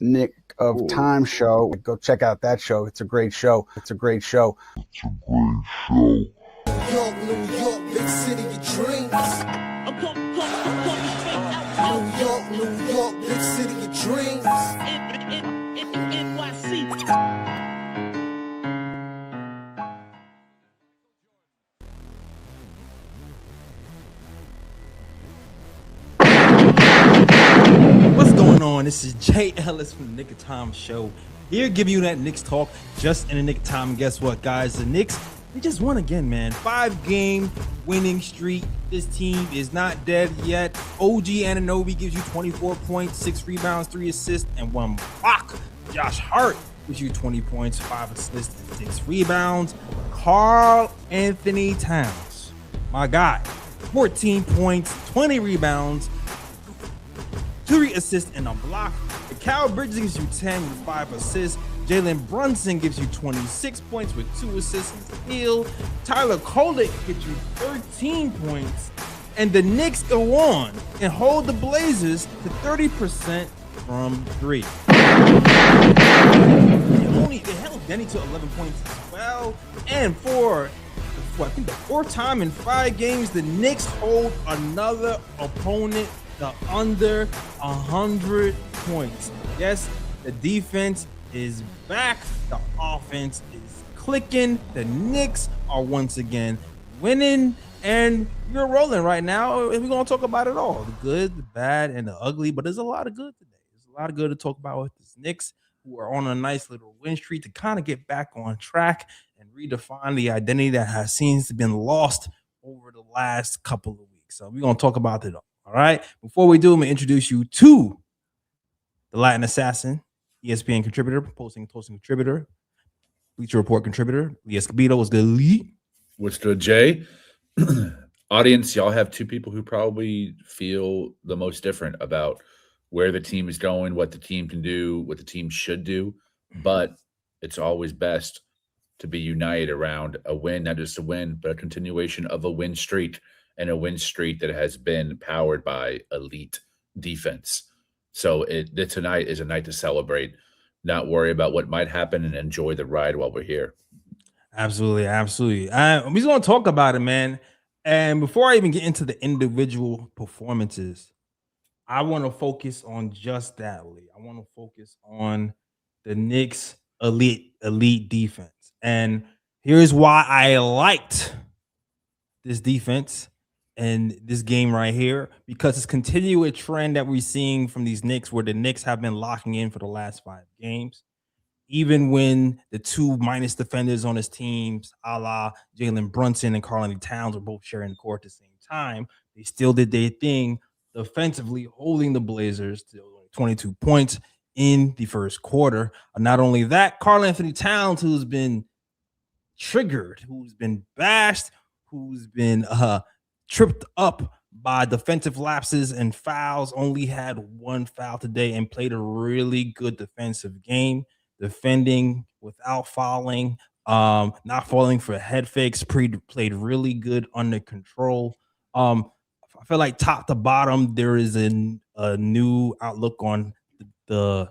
Knick of Time show. Go check out that show. It's a great show. It's a great show. New York, New York, big city of dreams. New York, big city of dreams. What's going on? This is Jay Ellis from the Knick of Time show. Here giving you that Knicks talk just in the nick of time. And guess what, guys? The Knicks, they just won again, man. 5-game winning streak. This team is not dead yet. OG Anunoby gives you 24 points, 6 rebounds, 3 assists, and 1 block. Josh Hart gives you 20 points, 5 assists, and 6 rebounds. Karl Anthony Towns, my guy, 14 points, 20 rebounds, 3 assists and a block. Cal Bridges gives you 10 with 5 assists. Jalen Brunson gives you 26 points with 2 assists and steal. Tyler Kolek gives you 13 points. And the Knicks go on and hold the Blazers to 30% from 3. They held Denny to 11 points as well. And for I think the 4th time in 5 games, the Knicks hold another opponent to under 100 points. Yes, the defense is back. The offense is clicking. The Knicks are once again winning, and we're rolling right now. And we're going to talk about it all, the good, the bad, and the ugly. But there's a lot of good today. There's a lot of good to talk about with this Knicks, who are on a nice little win streak to kind of get back on track and redefine the identity that has seems to been lost over the last couple of weeks. So we're going to talk about it all. All right. Before we do, I'm going to introduce you to the Latin Assassin, ESPN contributor, posting contributor, Bleacher Report contributor, Lee Escobedo. What's good, Lee? What's good, Jay? Audience, y'all have 2 people who probably feel the most different about where the team is going, what the team can do, what the team should do. But it's always best to be united around a win, not just a win, but a continuation of a win streak, and a win streak that has been powered by elite defense. So tonight is a night to celebrate, not worry about what might happen, and enjoy the ride while we're here. Absolutely, absolutely. We're going to talk about it, man. And before I even get into the individual performances, I want to focus on just that, Lee. I want to focus on the Knicks' elite defense. And here's why I liked this defense and this game right here, because it's continuing a trend that we're seeing from these Knicks, where the Knicks have been locking in for the last 5 games. Even when the 2 minus defenders on his teams, a la Jalen Brunson and Karl Anthony Towns, were both sharing the court at the same time, they still did their thing defensively, holding the Blazers to 22 points in the first quarter. Not only that, Karl Anthony Towns, who's been triggered, who's been bashed, who's been tripped up by defensive lapses and fouls, only had 1 foul today and played a really good defensive game, defending without fouling, not falling for head fakes, played really good under control. I feel like top to bottom, there is a new outlook on the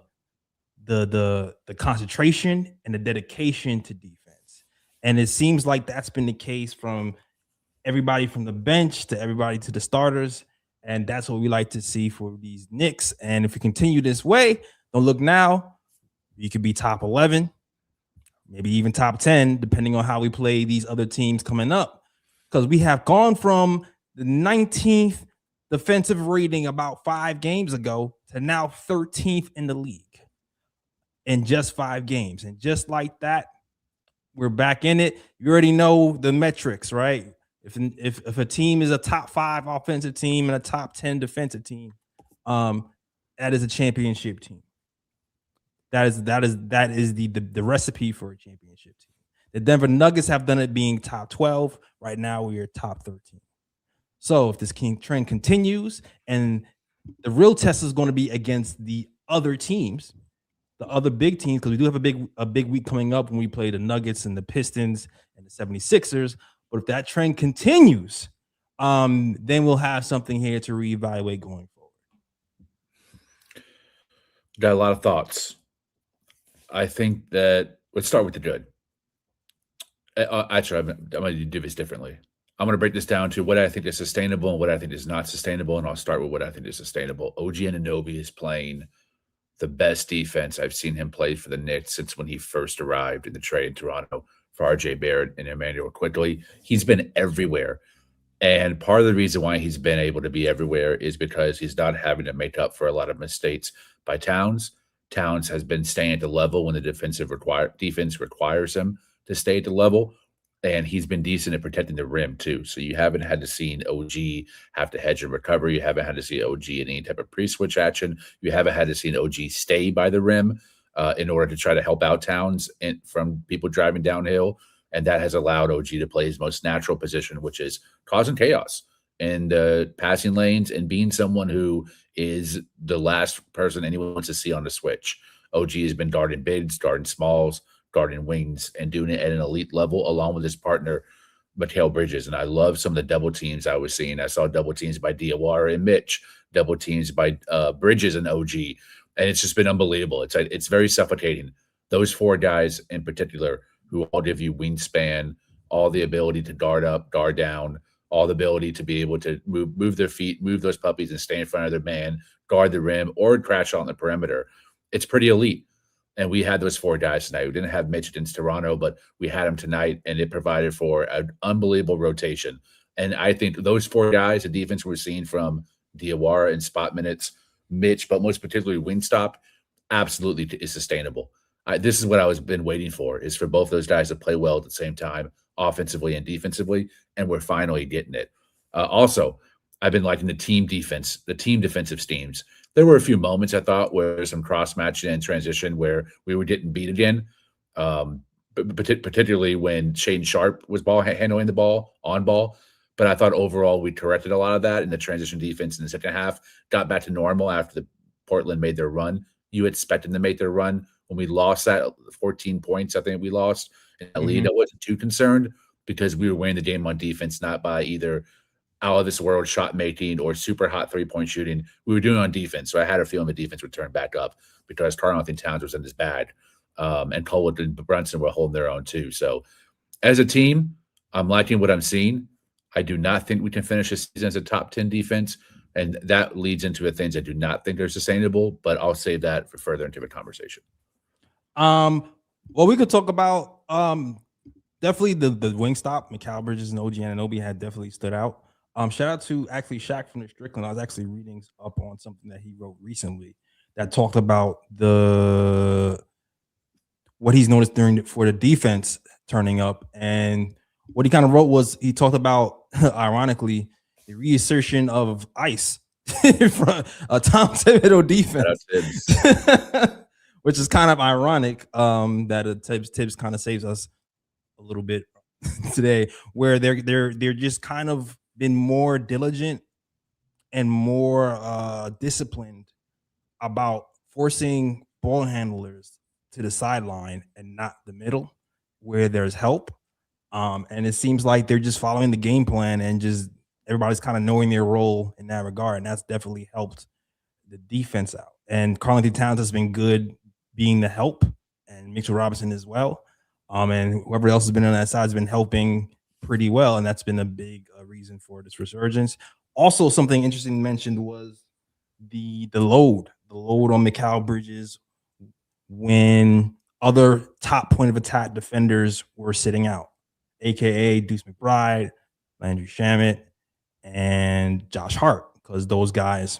concentration and the dedication to defense. And it seems like that's been the case from everybody from the bench to everybody to the starters. And that's what we like to see for these Knicks. And if we continue this way, don't look now, you could be top 11, maybe even top 10, depending on how we play these other teams coming up. Because we have gone from the 19th defensive rating about 5 games ago to now 13th in the league in just 5 games. And just like that, we're back in it. You already know the metrics, right? If a team is a top 5 offensive team and a top 10 defensive team, that is a championship team. That is the recipe for a championship team. The Denver Nuggets have done it being top 12. Right now, we are top 13. So if this trend continues, and the real test is going to be against the other teams, the other big teams, because we do have a big week coming up when we play the Nuggets and the Pistons and the 76ers. But if that trend continues, then we'll have something here to reevaluate going forward. Got a lot of thoughts. I think that let's start with the good. Actually, I'm going to do this differently. I'm going to break this down to what I think is sustainable and what I think is not sustainable, and I'll start with what I think is sustainable. OG Anunoby is playing the best defense I've seen him play for the Knicks since when he first arrived in the trade in Toronto for RJ Barrett and Emmanuel Quickly. He's been everywhere. And part of the reason why he's been able to be everywhere is because he's not having to make up for a lot of mistakes by Towns. Towns has been staying at the level when the defense requires him to stay at the level. And he's been decent at protecting the rim too. So you haven't had to see an OG have to hedge and recover. You haven't had to see OG in any type of pre-switch action. You haven't had to see an OG stay by the rim in order to try to help out Towns from people driving downhill. And that has allowed OG to play his most natural position, which is causing chaos and passing lanes and being someone who is the last person anyone wants to see on the switch. OG has been guarding bigs, guarding smalls, guarding wings, and doing it at an elite level along with his partner, Mikal Bridges. And I love some of the double teams I was seeing. I saw double teams by Diwara and Mitch, double teams by Bridges and OG. And it's just been unbelievable. It's very suffocating. Those four guys in particular who all give you wingspan, all the ability to guard up, guard down, all the ability to be able to move their feet, move those puppies and stay in front of their man, guard the rim, or crash on the perimeter. It's pretty elite. And we had those four guys tonight. We didn't have Mitch against Toronto, but we had him tonight, and it provided for an unbelievable rotation. And I think those four guys, the defense we're seeing from Diwara in spot minutes, Mitch, but most particularly Wingstop, absolutely is sustainable. This is what I was been waiting for, is for both those guys to play well at the same time, offensively and defensively, and we're finally getting it. Also, I've been liking the team defensive schemes. There were a few moments I thought where there's some cross-matching and transition where we were getting beat again, particularly when Shaedon Sharpe was handling the ball, on ball. But I thought overall we corrected a lot of that, and the transition defense in the second half got back to normal after the Portland made their run. You expected them to make their run. When we lost that 14 points, I think we lost in that lead, I wasn't too concerned because we were winning the game on defense, not by either out of this world shot making or super hot 3-point shooting. We were doing it on defense. So I had a feeling the defense would turn back up because Karl-Anthony Towns was in his bag. And Kolek and Brunson were holding their own too. So as a team, I'm liking what I'm seeing. I do not think we can finish this season as a top 10 defense. And that leads into the things I do not think are sustainable, but I'll save that for further into the conversation. Well, we could talk about definitely the Wingstop, Mikal Bridges and OG Anunoby had definitely stood out. Shout out to actually Shaq from the Strickland. I was actually reading up on something that he wrote recently that talked about what he's noticed for the defense turning up. And what he kind of wrote was he talked about, ironically, the reassertion of ice from a Tom Thibodeau defense, which is kind of ironic that Tibbs kind of saves us a little bit today, where they're just kind of been more diligent and more disciplined about forcing ball handlers to the sideline and not the middle where there's help. And it seems like they're just following the game plan and just everybody's kind of knowing their role in that regard. And that's definitely helped the defense out. And Karl-Anthony Towns has been good being the help, and Mitch Robinson as well. And whoever else has been on that side has been helping pretty well. And that's been a big reason for this resurgence. Also, something interesting mentioned was the load on Mikal Bridges when other top point of attack defenders were sitting out, aka Deuce McBride, Landry Shamet, and Josh Hart, because those guys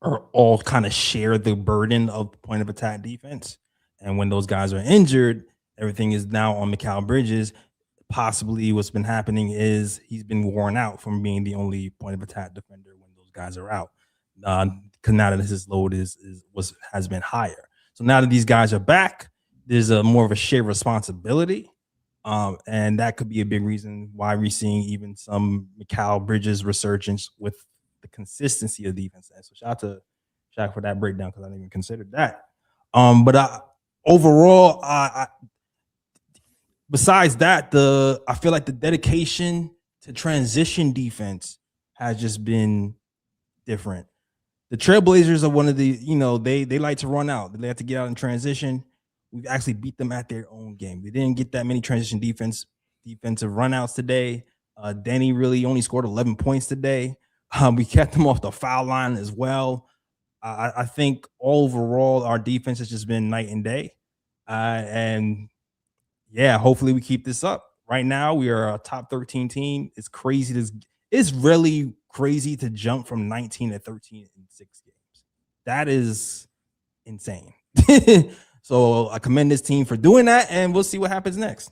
are all kind of share the burden of point of attack defense. And when those guys are injured, everything is now on Mikal Bridges. Possibly what's been happening is he's been worn out from being the only point of attack defender when those guys are out. Because now that his load has been higher. So now that these guys are back, there's a more of a shared responsibility. And that could be a big reason why we're seeing even some Mikal Bridges resurgence with the consistency of defense. So shout out to Shaq for that breakdown, because I didn't even consider that. But overall, besides that, I feel like the dedication to transition defense has just been different. the Trailblazers are one of the, they like to run out. They like to get out in transition. We've actually beat them at their own game. They didn't get that many transition defensive runouts today. Danny really only scored 11 points today. We kept them off the foul line as well. I think overall our defense has just been night and day. And yeah, hopefully we keep this up. Right now, we are a top 13 team. It's crazy. It's really crazy to jump from 19 to 13 in 6 games. That is insane. So I commend this team for doing that, and we'll see what happens next.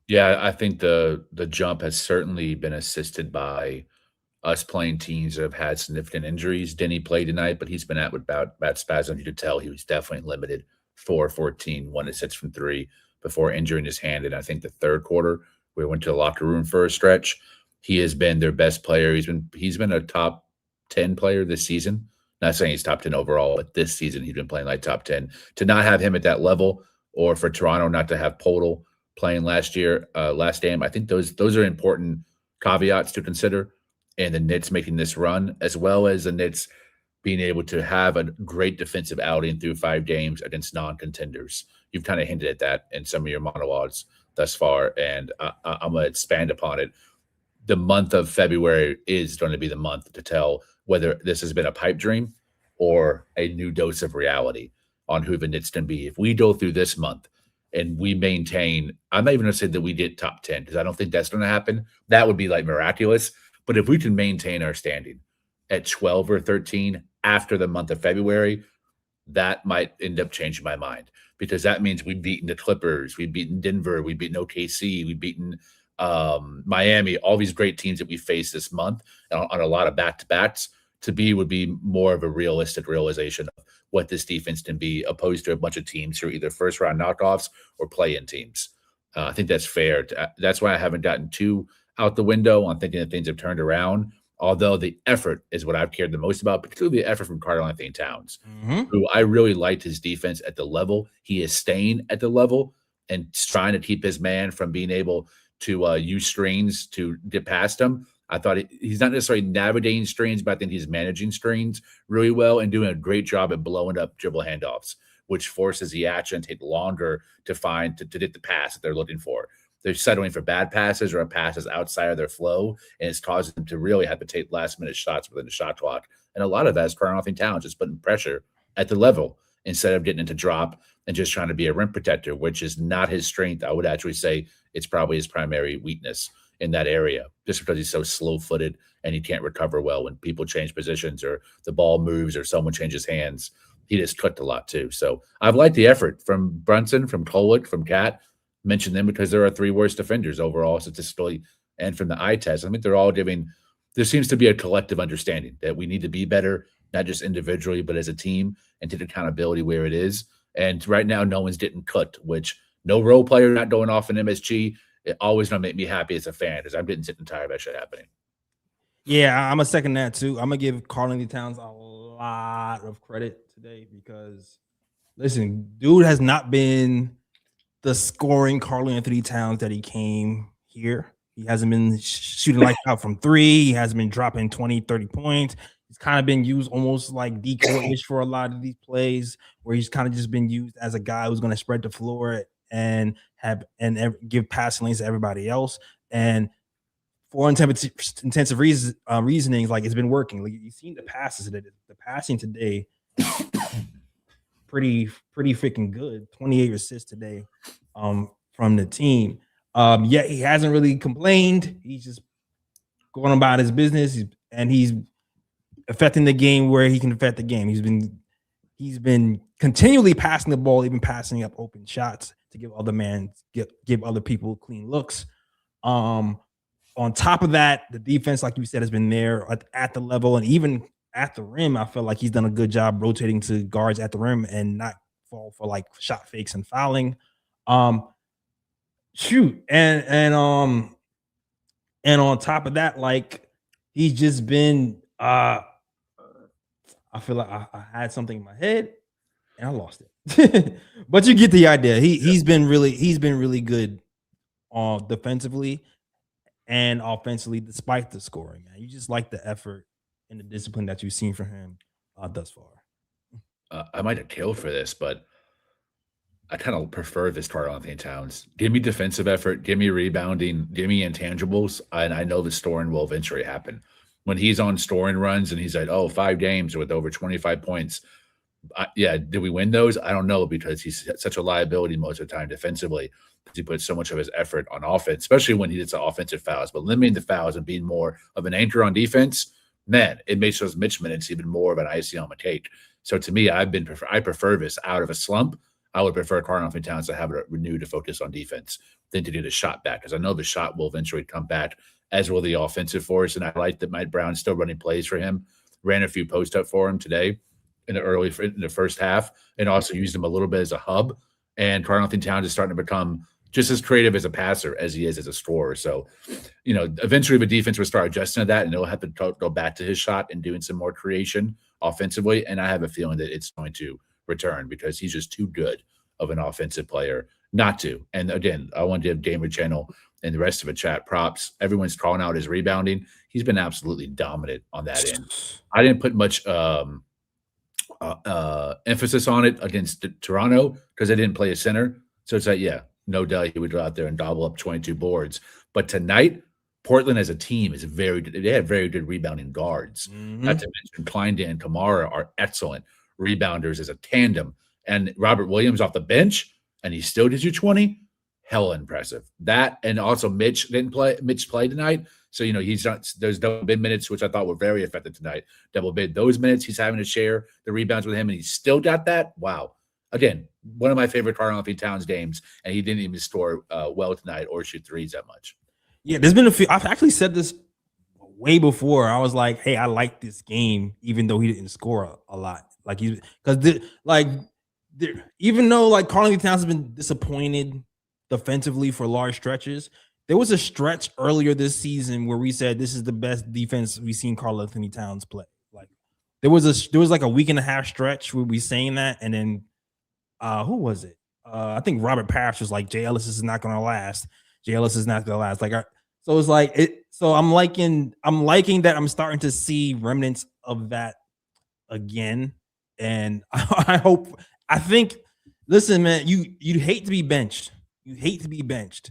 Yeah, I think the jump has certainly been assisted by us playing teams that have had significant injuries. Denny played tonight, but he's been out with bad spasms. You could tell he was definitely limited. 4-14, 1-6 from 3 before injuring his hand. And I think the third quarter, we went to the locker room for a stretch. He has been their best player. He's been a top 10 player this season. Not saying he's top 10 overall, but this season he's been playing like top 10. To not have him at that level, or for Toronto not to have Podol playing last game, I think those are important caveats to consider. And the Knicks making this run, as well as the Knicks being able to have a great defensive outing through 5 games against non-contenders. You've kind of hinted at that in some of your monologues thus far, and I'm going to expand upon it. The month of February is going to be the month to tell whether this has been a pipe dream or a new dose of reality on who the Knicks can be. If we go through this month and we maintain, I'm not even going to say that we get top 10 because I don't think that's going to happen. That would be like miraculous. But if we can maintain our standing at 12 or 13 after the month of February, that might end up changing my mind, because that means we've beaten the Clippers, we've beaten Denver, we've beaten OKC, we've beaten Miami, all these great teams that we faced this month on a lot of back-to-backs. To be would be more of a realistic realization of what this defense can be, opposed to a bunch of teams who are either first-round knockoffs or play-in teams. I think that's fair. That's why I haven't gotten too out the window on thinking that things have turned around, although the effort is what I've cared the most about, particularly the effort from Karl-Anthony Towns, who I really liked his defense at the level. He is staying at the level and trying to keep his man from being able to use screens to get past him. I thought he's not necessarily navigating screens, but I think he's managing screens really well and doing a great job at blowing up dribble handoffs, which forces the action to take longer to get the pass that they're looking for. They're settling for bad passes or passes outside of their flow, and it's causing them to really have to take last-minute shots within the shot clock. And a lot of that is Karl-Anthony Towns just putting pressure at the level instead of getting into drop and just trying to be a rim protector, which is not his strength. I would actually say it's probably his primary weakness in that area, just because he's so slow-footed and he can't recover well when people change positions or the ball moves or someone changes hands. He just clicked a lot too. So I've liked the effort from Brunson, from Kolek, from Cat. Mention them because there are 3 worst defenders overall statistically, and from the eye test. I think they're all giving. There seems to be a collective understanding that we need to be better, not just individually, but as a team, and take accountability where it is. And right now, no one's getting cooked, which no role player not going off in MSG. It always going to make me happy as a fan, because I'm getting sick and tired of that shit happening. Yeah, I'm a second that too. I'm gonna give Karl-Anthony Towns a lot of credit today, because listen, dude has not been the scoring Karl-Anthony Towns that he came here. He hasn't been shooting lights out from 3. He hasn't been dropping 20, 30 points. He's kind of been used almost like decoy-ish for a lot of these plays, where he's kind of just been used as a guy who's going to spread the floor and give passing lanes to everybody else. And for intensive reasonings, like, it's been working. Like, you've seen the passes, the passing today. Pretty freaking good. 28 assists today from the team. Yet he hasn't really complained. He's just going about his business, and he's affecting the game where he can affect the game. He's been continually passing the ball, even passing up open shots to give other people clean looks. On top of that, the defense, like you said, has been there at the level, and even at the rim. I feel like he's done a good job rotating to guards at the rim and not fall for like shot fakes and fouling. And on top of that, like, he's just been I feel like I had something in my head and I lost it. But you get the idea. He's been really good defensively and offensively, despite the scoring, man. You just like the effort and the discipline that you've seen from him thus far. I might have killed for this, but I kind of prefer this Karl-Anthony Towns. Give me defensive effort, give me rebounding, give me intangibles, and I know the scoring will eventually happen. When he's on scoring runs and he's like, 5 games with over 25 points, did we win those? I don't know, because he's such a liability most of the time defensively. He puts so much of his effort on offense, especially when he gets the offensive fouls. But limiting the fouls and being more of an anchor on defense, man, it makes those Mitch minutes even more of an icing on the cake. So to me, I prefer this out of a slump. I would prefer Karl-Anthony Towns to have it renewed to focus on defense than to get a shot back, because I know the shot will eventually come back, as will the offensive force. And I like that Mike Brown's still running plays for him. Ran a few post up for him today in the first half, and also used him a little bit as a hub. And Karl-Anthony Towns is starting to become just as creative as a passer as he is as a scorer. So, eventually the defense will start adjusting to that, and they'll have to go back to his shot and doing some more creation offensively. And I have a feeling that it's going to return, because he's just too good of an offensive player not to. And again, I want to give Gamer Channel and the rest of the chat props. Everyone's calling out his rebounding. He's been absolutely dominant on that end. I didn't put much emphasis on it against Toronto because they didn't play a center. So it's like, no doubt he would go out there and gobble up 22 boards. But tonight, Portland as a team is very good. They have very good rebounding guards. Mm-hmm. Not to mention Klein and Kamara are excellent rebounders as a tandem. And Robert Williams off the bench, and he still gives you 20. Hell impressive. That, and also Mitch played tonight. So, he's not, those double bid minutes, which I thought were very effective tonight. Double bid, those minutes he's having to share the rebounds with him, and he's still got that. Wow. Again, one of my favorite Karl-Anthony Towns games, and he didn't even score well tonight or shoot threes that much. Yeah, there's been a few. I've actually said this way before. I was like, hey, I like this game, even though he didn't score a lot. Like, even though like Karl-Anthony Towns has been disappointed defensively for large stretches, there was a stretch earlier this season where we said this is the best defense we've seen Karl-Anthony Towns play. Like, there was like a week and a half stretch where we saying that, and then who was it? I think Robert Parrish was like, Jay Ellis is not going to last. Jay Ellis is not going to last. So it's like it. So I'm liking that I'm starting to see remnants of that again, and I think. Listen, man, you hate to be benched. You hate to be benched,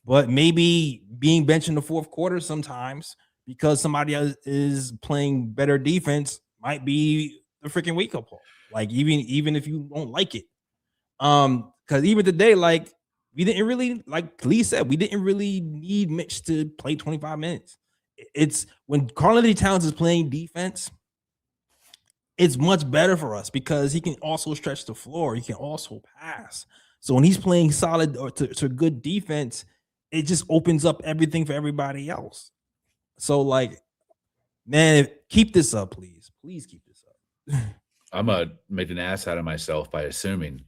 but maybe being benched in the fourth quarter sometimes because somebody else is playing better defense might be the freaking wake up call. Like, even if you don't like it, because even today, like, we didn't really, like Lee said, we didn't really need Mitch to play 25 minutes. It's when Karl-Anthony Towns is playing defense, it's much better for us because he can also stretch the floor. He can also pass. So when he's playing solid or to good defense, it just opens up everything for everybody else. So, like, man, keep this up, please. Please keep this up. I'm going to make an ass out of myself by assuming,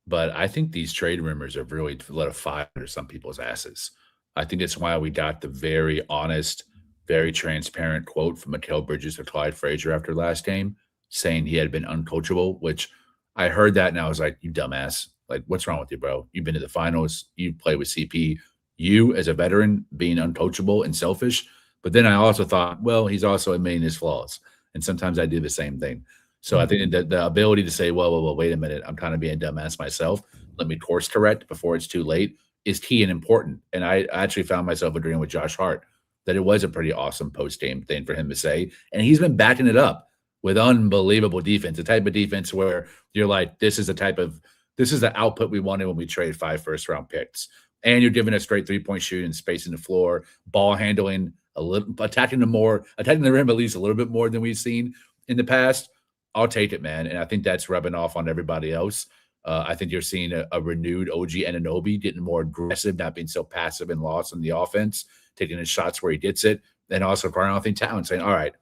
but I think these trade rumors have really lit a fire under some people's asses. I think that's why we got the very honest, very transparent quote from Mikal Bridges to Clyde Frazier after last game, saying he had been uncoachable, which I heard that and I was like, you dumbass. Like, what's wrong with you, bro? You've been to the finals. You play with CP. You, as a veteran, being uncoachable and selfish. But then I also thought, well, he's also admitting his flaws. And sometimes I do the same thing. So I think that the ability to say, well, wait a minute, I'm kind of being a dumbass myself. Let me course correct before it's too late is key and important. And I actually found myself agreeing with Josh Hart that it was a pretty awesome post-game thing for him to say. And he's been backing it up with unbelievable defense, the type of defense where you're like, this is the output we wanted when we trade 5 first-round picks. And you're giving us straight three-point shooting, spacing the floor, ball handling, a little, attacking the rim at least a little bit more than we've seen in the past. I'll take it, man. And I think that's rubbing off on everybody else. I think you're seeing a renewed OG Anunoby getting more aggressive, not being so passive and lost in the offense, taking his shots where he gets it. And also Karl-Anthony Towns saying, all right,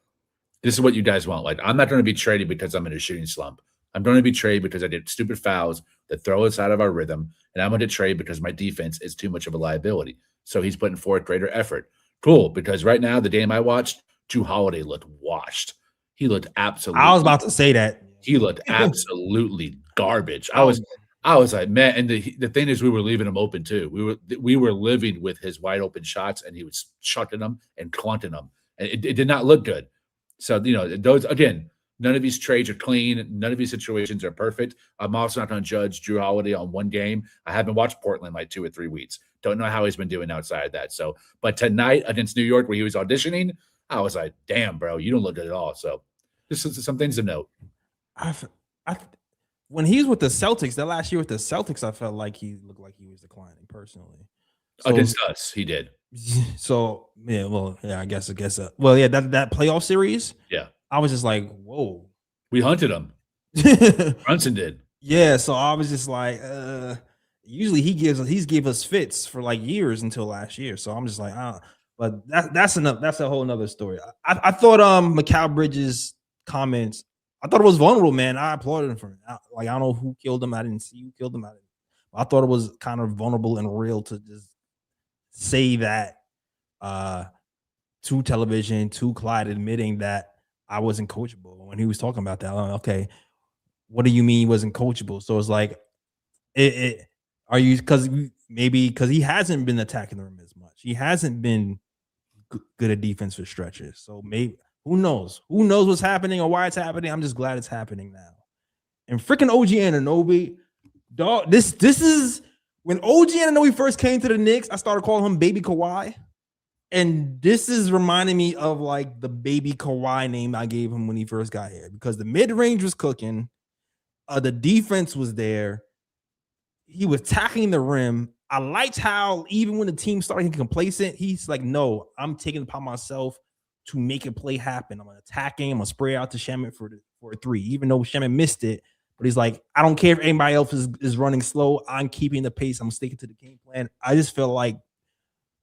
this is what you guys want. Like, I'm not going to be traded because I'm in a shooting slump. I'm going to be traded because I did stupid fouls that throw us out of our rhythm. And I'm going to trade because my defense is too much of a liability. So he's putting forth greater effort. Cool. Because right now, the game I watched, Jrue Holiday looked washed. He looked absolutely. I was about to say that. He looked absolutely garbage. I was like, man. And the thing is, we were leaving him open too. We were living with his wide open shots, and he was chucking them and clunking them, and it did not look good. So, those, again, none of these trades are clean. None of these situations are perfect. I'm also not going to judge Drew Holiday on one game. I haven't watched Portland like 2 or 3 weeks. Don't know how he's been doing outside of that. So, but tonight against New York, where he was auditioning, I was like, damn, bro, you don't look good at all. So, just some things to note. When he was with the Celtics, that last year with the Celtics, I felt like he looked like he was declining personally. So, against us, he did. So yeah, well, yeah, I guess. Well, yeah, that playoff series, yeah, I was just like, whoa, we hunted him. Brunson did. Yeah, so I was just like, usually he's gave us fits for like years until last year. So I'm just like, but that's enough. That's a whole nother story. I thought Mikal Bridges' comments, I thought it was vulnerable, man. I applauded him for it. I don't know who killed him. I didn't see who killed him. I thought it was kind of vulnerable and real to just say that to television, to Clyde, admitting that I wasn't coachable. When he was talking about that, I'm like, okay, what do you mean he wasn't coachable? So it's like, are you, because he hasn't been attacking the rim as much. He hasn't been good at defense for stretches. So maybe, who knows what's happening or why it's happening. I'm just glad it's happening now. And freaking OG Anunoby, dog, this is when OG Anunoby first came to the Knicks, I started calling him Baby Kawhi. And this is reminding me of like the Baby Kawhi name I gave him when he first got here, because the mid-range was cooking. The defense was there. He was tackling the rim. I liked how even when the team started getting complacent, he's like, no, I'm taking it upon myself to make a play happen. I'm attacking. I'm going to spray out to Shaman for a three, even though Shaman missed it. But he's like, I don't care if anybody else is running slow. I'm keeping the pace. I'm sticking to the game plan. I just feel like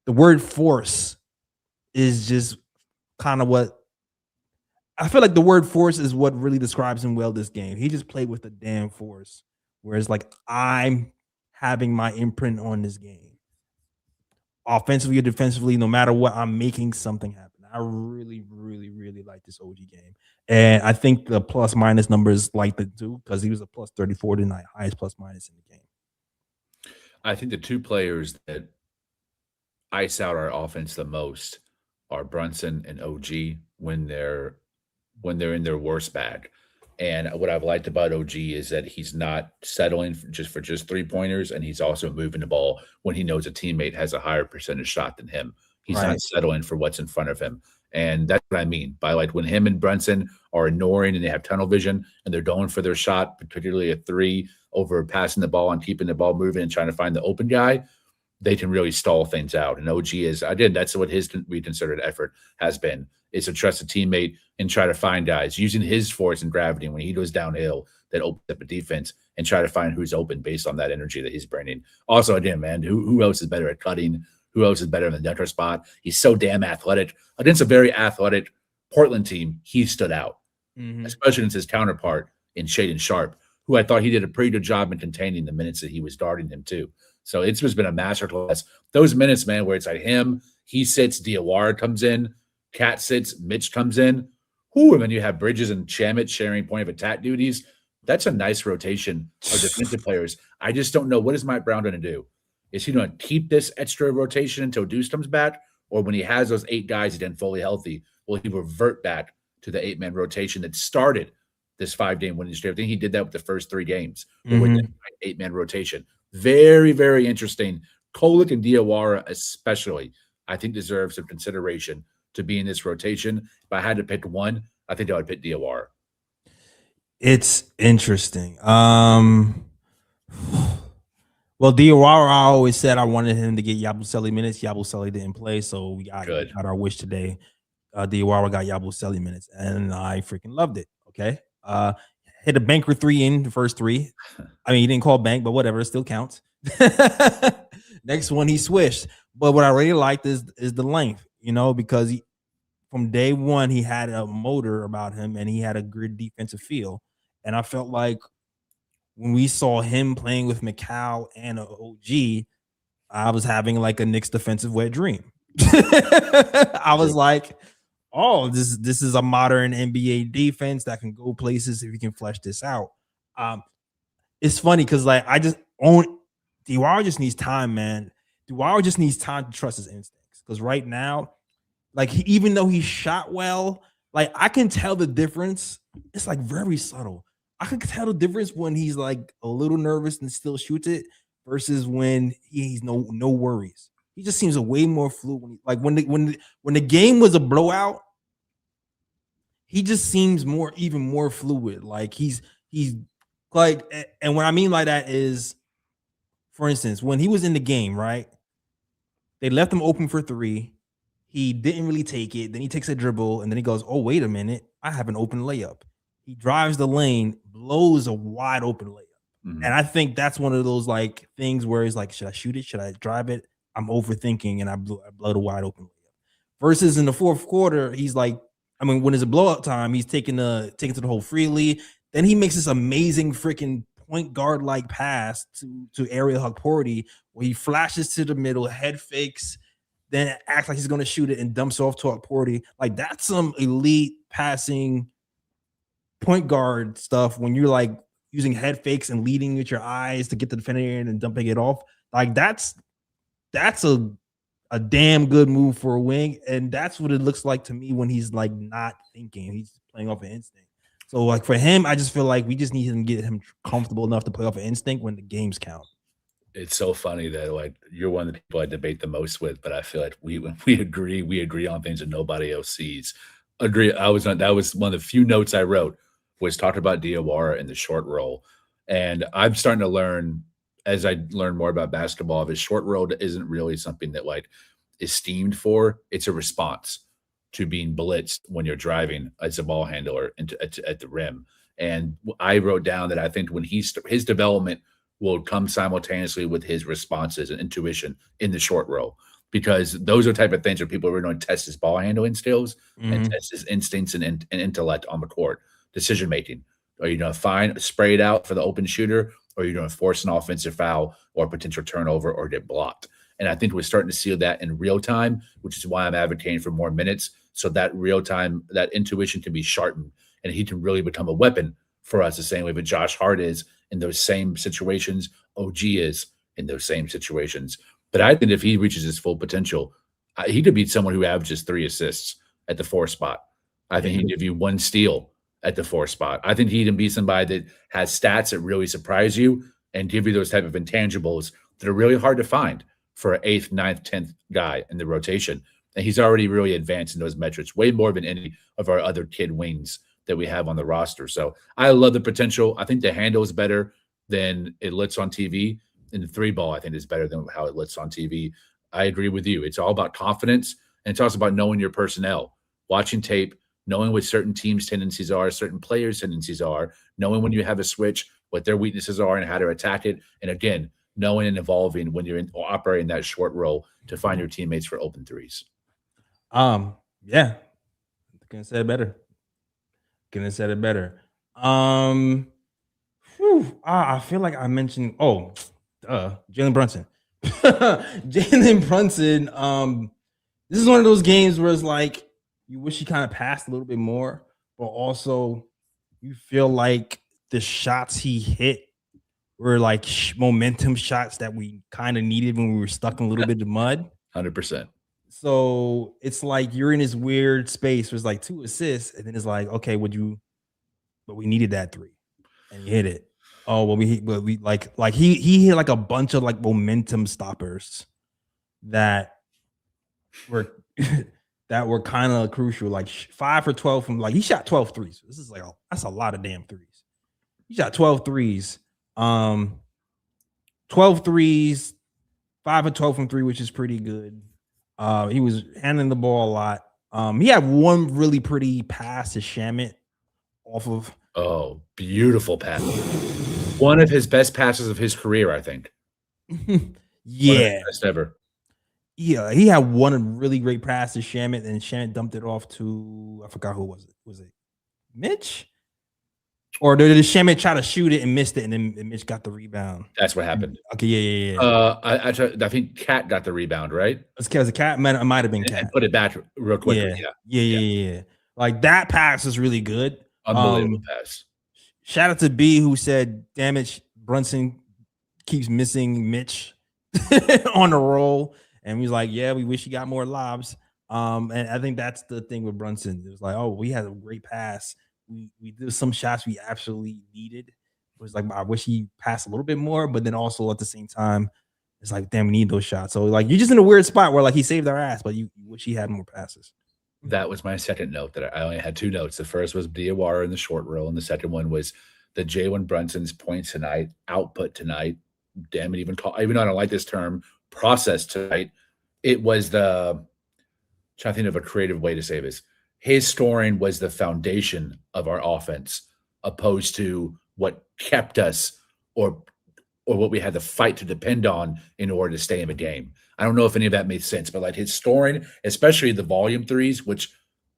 the word force is just kind of what I feel like the word force is what really describes him well this game. He just played with a damn force. Whereas like I'm having my imprint on this game. Offensively or defensively, no matter what, I'm making something happen. I really, really, really like this OG game. And I think the plus minus numbers like the too, because he was a plus 34 tonight, highest plus minus in the game. I think the two players that ice out our offense the most are Brunson and OG when they're in their worst bag. And what I've liked about OG is that he's not settling for just 3-pointers, and he's also moving the ball when he knows a teammate has a higher percentage shot than him. He's not settling for what's in front of him. And that's what I mean by like when him and Brunson are ignoring and they have tunnel vision and they're going for their shot, particularly a three over passing the ball and keeping the ball moving and trying to find the open guy, they can really stall things out. And OG is, again, that's what his reconsidered effort has been, is to trust a teammate and try to find guys using his force and gravity when he goes downhill that opens up a defense and try to find who's open based on that energy that he's bringing. Also, again, man, who else is better at cutting? Who else is better in the dunker spot? He's so damn athletic. Against a very athletic Portland team, he stood out, especially against his counterpart in Shaedon Sharpe, who I thought he did a pretty good job in containing the minutes that he was guarding him too. So it's just been a masterclass. Those minutes, man, where it's like him, he sits, Diwara comes in, Cat sits, Mitch comes in. Ooh, and then you have Bridges and Shamet sharing point of attack duties. That's a nice rotation of defensive players. I just don't know, what is Mike Brown going to do? Is he going to keep this extra rotation until Deuce comes back? Or when he has those 8 guys again fully healthy, will he revert back to the 8-man rotation that started this 5-game winning streak? I think he did that with the first 3 games with the 8-man rotation. Very, very interesting. Kolek and Diwara especially, I think, deserve some consideration to be in this rotation. If I had to pick one, I think I would pick Diwara. It's interesting. Well, Diwara, I always said I wanted him to get Yabusele minutes. Yabusele didn't play, so we got our wish today. Diwara got Yabusele minutes, and I freaking loved it. Okay. Hit a banker 3 in the first 3. I mean, he didn't call bank, but whatever, it still counts. Next one, he switched. But what I really liked is the length, because from day one, he had a motor about him and he had a good defensive feel. And I felt like when we saw him playing with Mikal and OG, I was having like a Knicks defensive wet dream. I was like, oh, this is a modern NBA defense that can go places if you can flesh this out. It's funny because like Diwara just needs time, man. Diwara just needs time to trust his instincts. Because right now, like even though he shot well, Like I can tell the difference. It's like very subtle. I can tell the difference when he's like a little nervous and still shoots it versus when he's no worries. He just seems a way more fluid. Like when the game was a blowout, he just seems even more fluid. Like he's like, and what I mean by that is, for instance, when he was in the game, right? They left him open for three. He didn't really take it. Then he takes a dribble, and then he goes, "Oh, wait a minute, I have an open layup." He drives the lane, blows a wide open layup. Mhm. And I think that's one of those like things where he's like, should I shoot it? Should I drive it? I'm overthinking, and I blow the wide open layup. Versus in the fourth quarter, he's like, I mean, when it's a blowout time, he's taking to the hole freely. Then he makes this amazing freaking point guard like pass to Ariel Hukporti, where he flashes to the middle, head fakes, then acts like he's going to shoot it and dumps off to Hukporti. Like that's some elite passing point guard stuff when you're like using head fakes and leading with your eyes to get the defender in and dumping it off. Like that's a damn good move for a wing, and that's what it looks like to me when he's like not thinking. He's playing off an instinct. So like for him, I just feel like we just need to get him comfortable enough to play off an instinct when the games count. It's so funny that like you're one of the people I debate the most with, but I feel like when we agree on things that nobody else sees. Agree. That was one of the few notes I wrote was talking about Diwara in the short roll. And I'm starting to learn as I learn more about basketball, the short roll isn't really something that like is steamed for. It's a response to being blitzed when you're driving as a ball handler at the rim. And I wrote down that I think when his development will come simultaneously with his responses and intuition in the short roll, because those are the type of things where people are going to test his ball handling skills and test his instincts and intellect on the court, decision making. Are you going to spray it out for the open shooter, or are you going to force an offensive foul or potential turnover or get blocked? And I think we're starting to see that in real time, which is why I'm advocating for more minutes, so that real time, that intuition can be sharpened and he can really become a weapon for us the same way that Josh Hart is in those same situations, OG is in those same situations. But I think if he reaches his full potential, he could be someone who averages 3 assists at the 4 spot. I think he'd give you 1 steal at the 4 spot. I think he can be somebody that has stats that really surprise you and give you those type of intangibles that are really hard to find for an 8th, 9th, 10th guy in the rotation. And he's already really advanced in those metrics, way more than any of our other kid wings that we have on the roster. So I love the potential. I think the handle is better than it looks on TV. And the 3 ball, I think, is better than how it looks on TV. I agree with you. It's all about confidence, and it's also about knowing your personnel, watching tape, knowing what certain teams' tendencies are, certain players' tendencies are, knowing when you have a switch, what their weaknesses are and how to attack it. And again, knowing and evolving when you're operating that short roll to find your teammates for open threes. Yeah. Couldn't have said it better. I feel like I mentioned Jalen Brunson. Jalen Brunson. This is one of those games where it's like you wish he kind of passed a little bit more, but also you feel like the shots he hit were like momentum shots that we kind of needed when we were stuck in a little bit of mud. 100%. So it's like you're in this weird space where it's like 2 assists, and then it's like, okay, but we needed that 3, and you hit it. Oh, well, we like he hit like a bunch of like momentum stoppers that were kind of crucial. Like 5 for 12 from like he shot 12 threes. This is like that's a lot of damn threes. He shot 12 threes. 12 threes, 5 for 12 from 3, which is pretty good. He was handling the ball a lot. He had one really pretty pass to Shamet off of. Oh, beautiful pass. One of his best passes of his career, I think. Yeah. Best ever. Yeah, he had one really great pass to Shamet, and Shamet dumped it off to, I forgot who was it. Was it Mitch? Or did Shamet try to shoot it and missed it, and then Mitch got the rebound? That's what happened. Okay, yeah. I think Cat got the rebound, right? Because the Cat it might have been Cat. And put it back real quick. Yeah. Like that pass is really good. Unbelievable pass. Shout out to B who said, "Damn it, Brunson keeps missing Mitch on the roll," and he's like, "Yeah, we wish he got more lobs." And I think that's the thing with Brunson. It was like, oh, we had a great pass. We did some shots we absolutely needed. It was like, I wish he passed a little bit more, but then also at the same time, it's like, damn, we need those shots. So like, you're just in a weird spot where like he saved our ass, but you wish he had more passes. That was my second note. That I only had 2 notes. The first was Diwara in the short row, and the second one was the Jalen Brunson's points tonight, output tonight. Damn it, even though I don't like this term, process tonight. It was trying to think of a creative way to say this. His scoring was the foundation of our offense, opposed to what kept us or what we had to fight to depend on in order to stay in the game. I don't know if any of that made sense, but like his scoring, especially the volume threes, which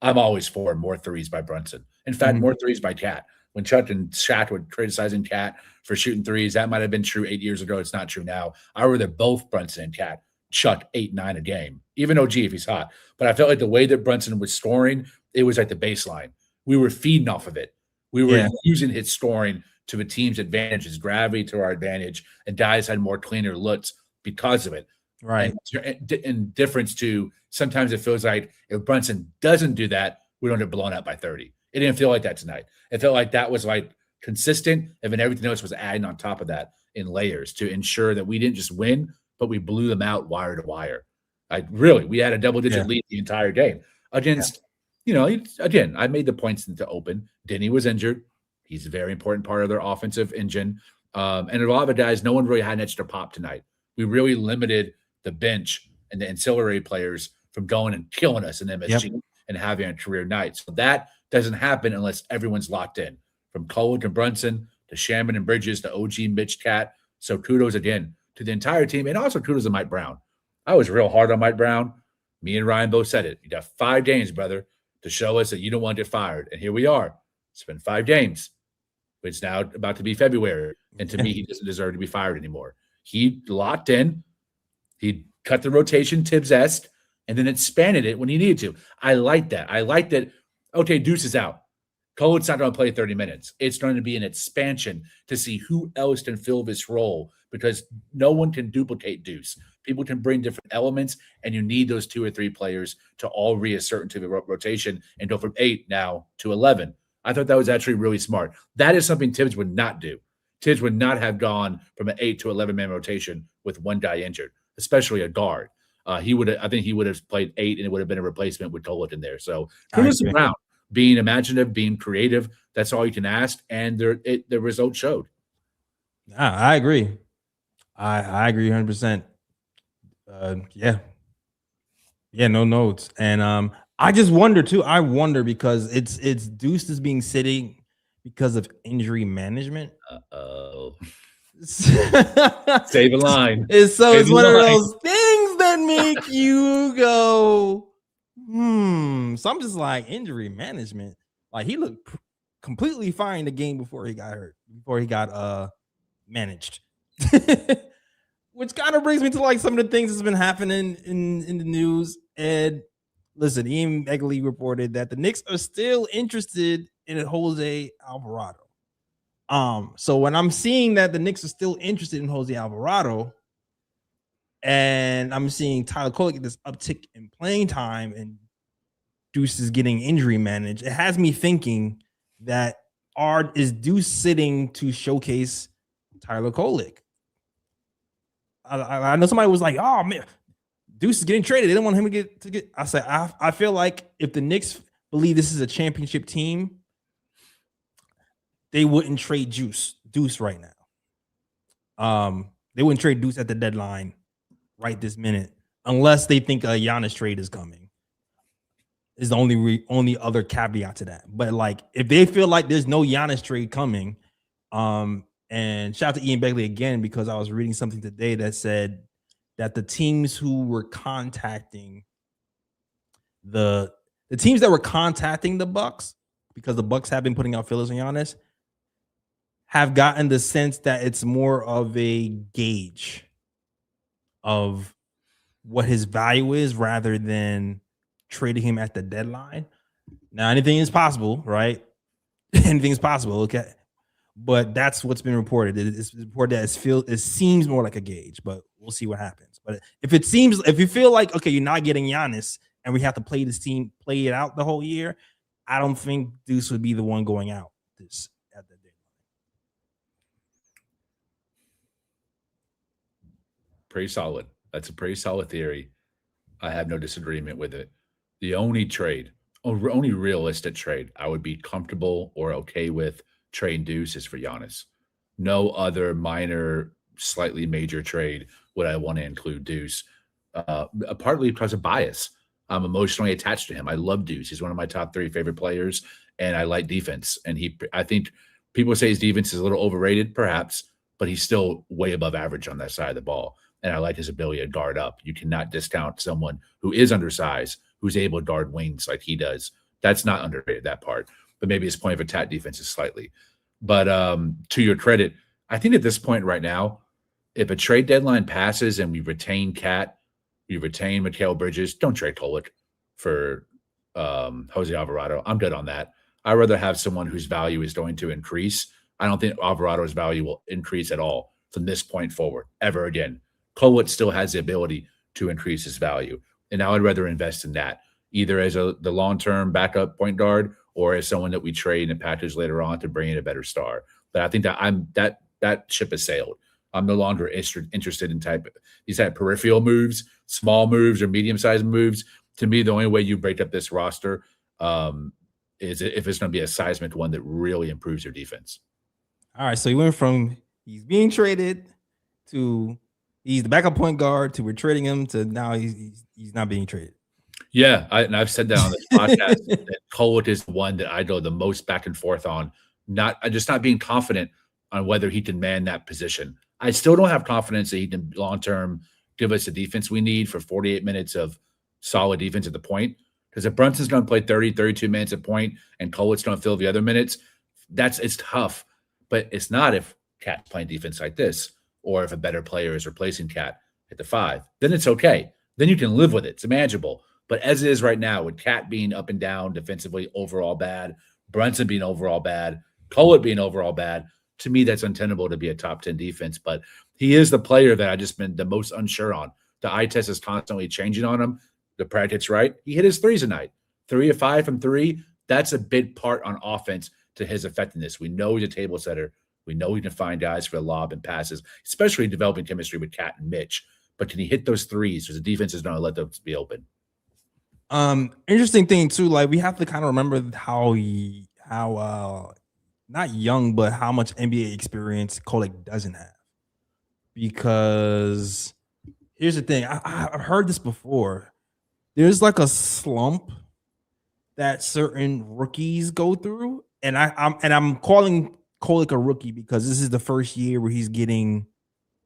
I'm always for more threes by Brunson. In fact, more threes by Cat. When Chuck and Shaq were criticizing Cat for shooting threes, that might have been true 8 years ago. It's not true now. I would rather both Brunson and Cat chuck 8, 9 a game, even OG if he's hot. But I felt like the way that Brunson was scoring, it was like the baseline. We were feeding off of it. We were using his scoring to the team's advantage, his gravity to our advantage, and guys had more cleaner looks because of it. Right. And in difference to sometimes it feels like if Brunson doesn't do that, we don't get blown out by 30. It didn't feel like that tonight. It felt like that was like consistent, and then everything else was adding on top of that in layers to ensure that we didn't just win, but we blew them out wire to wire. We had a double-digit lead the entire game against, again, I made the points to open. Denny was injured. He's a very important part of their offensive engine. And a lot of the guys, no one really had an extra pop tonight. We really limited the bench and the ancillary players from going and killing us in MSG and having a career night. So that doesn't happen unless everyone's locked in, from Kolek and Brunson to Shaman and Bridges to OG Mitch Cat. So kudos again to the entire team, and also kudos to Mike Brown. I was real hard on Mike Brown. Me and Ryan both said it. You got 5 games, brother, to show us that you don't want to get fired. And here we are. It's been 5 games. It's now about to be February. And to me, he doesn't deserve to be fired anymore. He locked in. He cut the rotation Tibbs-esque, and then expanded it when he needed to. I like that. I like that, okay, Deuce is out. Kolek's not going to play 30 minutes. It's going to be an expansion to see who else can fill this role, because no one can duplicate Deuce. People can bring different elements, and you need those 2 or 3 players to all reassert into the rotation and go from 8 now to 11. I thought that was actually really smart. That is something Tibbs would not do. Tibbs would not have gone from an 8 to 11-man rotation with one guy injured, especially a guard. I think he would have played 8, and it would have been a replacement with Kolek in there. So kudos to Brown, being imaginative, being creative. That's all you can ask, and the results showed. I agree. I agree 100%. No notes. And I just wonder too. I wonder because it's Deuce is being sitting because of injury management. Save a line. It's one of those things that make you go, So I'm just like, injury management. Like, he looked completely fine the game before he got hurt, before he got managed. Which kind of brings me to like some of the things that's been happening in the news. And listen, Ian Begley reported that the Knicks are still interested in Jose Alvarado. So when I'm seeing that the Knicks are still interested in Jose Alvarado, and I'm seeing Tyler Kolek get this uptick in playing time and Deuce is getting injury managed, it has me thinking that is Deuce sitting to showcase Tyler Kolek? I know somebody was like, "Oh man, Deuce is getting traded. They don't want him to get." I said, I feel like if the Knicks believe this is a championship team, they wouldn't trade Deuce right now. They wouldn't trade Deuce at the deadline right this minute unless they think a Giannis trade is coming. Is the only other caveat to that. But like, if they feel like there's no Giannis trade coming, and shout out to Ian Begley again, because I was reading something today that said that the teams who were contacting the teams that were contacting the Bucks, because the Bucks have been putting out fillers on Giannis, have gotten the sense that it's more of a gauge of what his value is rather than trading him at the deadline. Now, anything is possible, right? Anything is possible, okay? But that's what's been reported. It's reported that it seems more like a gauge, but we'll see what happens. But if you feel like, okay, you're not getting Giannis, and we have to play this team, play it out the whole year, I don't think Deuce would be the one going out this at the deadline. Pretty solid. That's a pretty solid theory. I have no disagreement with it. The only trade, only realistic trade I would be comfortable or okay with trading Deuce is for Giannis. No other minor, slightly major trade would I want to include Deuce, partly because of bias. I'm emotionally attached to him. I love Deuce. He's one of my top 3 favorite players, and I like defense. And I think people say his defense is a little overrated, perhaps, but he's still way above average on that side of the ball. And I like his ability to guard up. You cannot discount someone who is undersized, who's able to guard wings like he does. That's not underrated, that part. But maybe his point of attack defense is slightly. But to your credit, I think at this point right now, if a trade deadline passes and we retain Cat, we retain Mikal Bridges, don't trade Kolek for Jose Alvarado. I'm good on that. I'd rather have someone whose value is going to increase. I don't think Alvarado's value will increase at all from this point forward, ever again. Kolek still has the ability to increase his value. And I would rather invest in that, either as the long-term backup point guard or as someone that we trade and package later on to bring in a better star. But I think that that ship has sailed. I'm no longer interested in these type peripheral moves, small moves or medium-sized moves. To me, the only way you break up this roster is if it's going to be a seismic one that really improves your defense. All right, so he went from he's being traded to he's the backup point guard to we're trading him to now he's not being traded. Yeah, I've said that on this podcast that Kolek is the one that I go the most back and forth on. I'm just not being confident on whether he can man that position. I still don't have confidence that he can long-term give us the defense we need for 48 minutes of solid defense at the point. Because if Brunson's going to play 30, 32 minutes at point and Kolek's going to fill the other minutes, it's tough. But it's not if Cat's playing defense like this or if a better player is replacing Cat at the 5. Then it's okay. Then you can live with it. It's manageable. But as it is right now, with Cat being up and down defensively, overall bad, Brunson being overall bad, Kolek being overall bad, to me, that's untenable to be a top 10 defense. But he is the player that I've just been the most unsure on. The eye test is constantly changing on him. The practice, right? He hit his threes tonight. 3 of 5 from 3. That's a big part on offense to his effectiveness. We know he's a table setter. We know he can find guys for the lob and passes, especially developing chemistry with Cat and Mitch. But can he hit those threes? Because the defense is going to let those be open. Interesting thing too, like we have to kind of remember how not young, but how much NBA experience Kolek doesn't have. Because here's the thing, I've heard this before. There's like a slump that certain rookies go through, and I'm calling Kolek a rookie because this is the first year where he's getting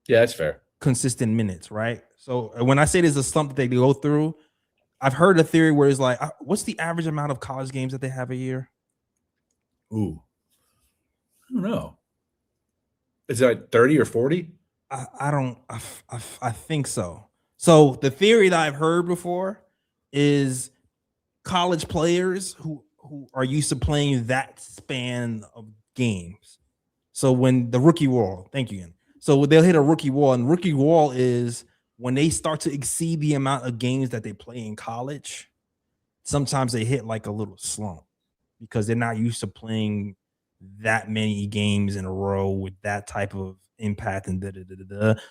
that's fair consistent minutes, right? So when I say there's a slump that they go through, I've heard a theory where it's like, what's the average amount of college games that they have a year? Ooh, I don't know. Is it like 30 or 40? I think so. So the theory that I've heard before is college players who are used to playing that span of games. So when the rookie wall, thank you again. So they'll hit a rookie wall, and rookie wall is when they start to exceed the amount of games that they play in college. Sometimes they hit like a little slump because they're not used to playing that many games in a row with that type of impact and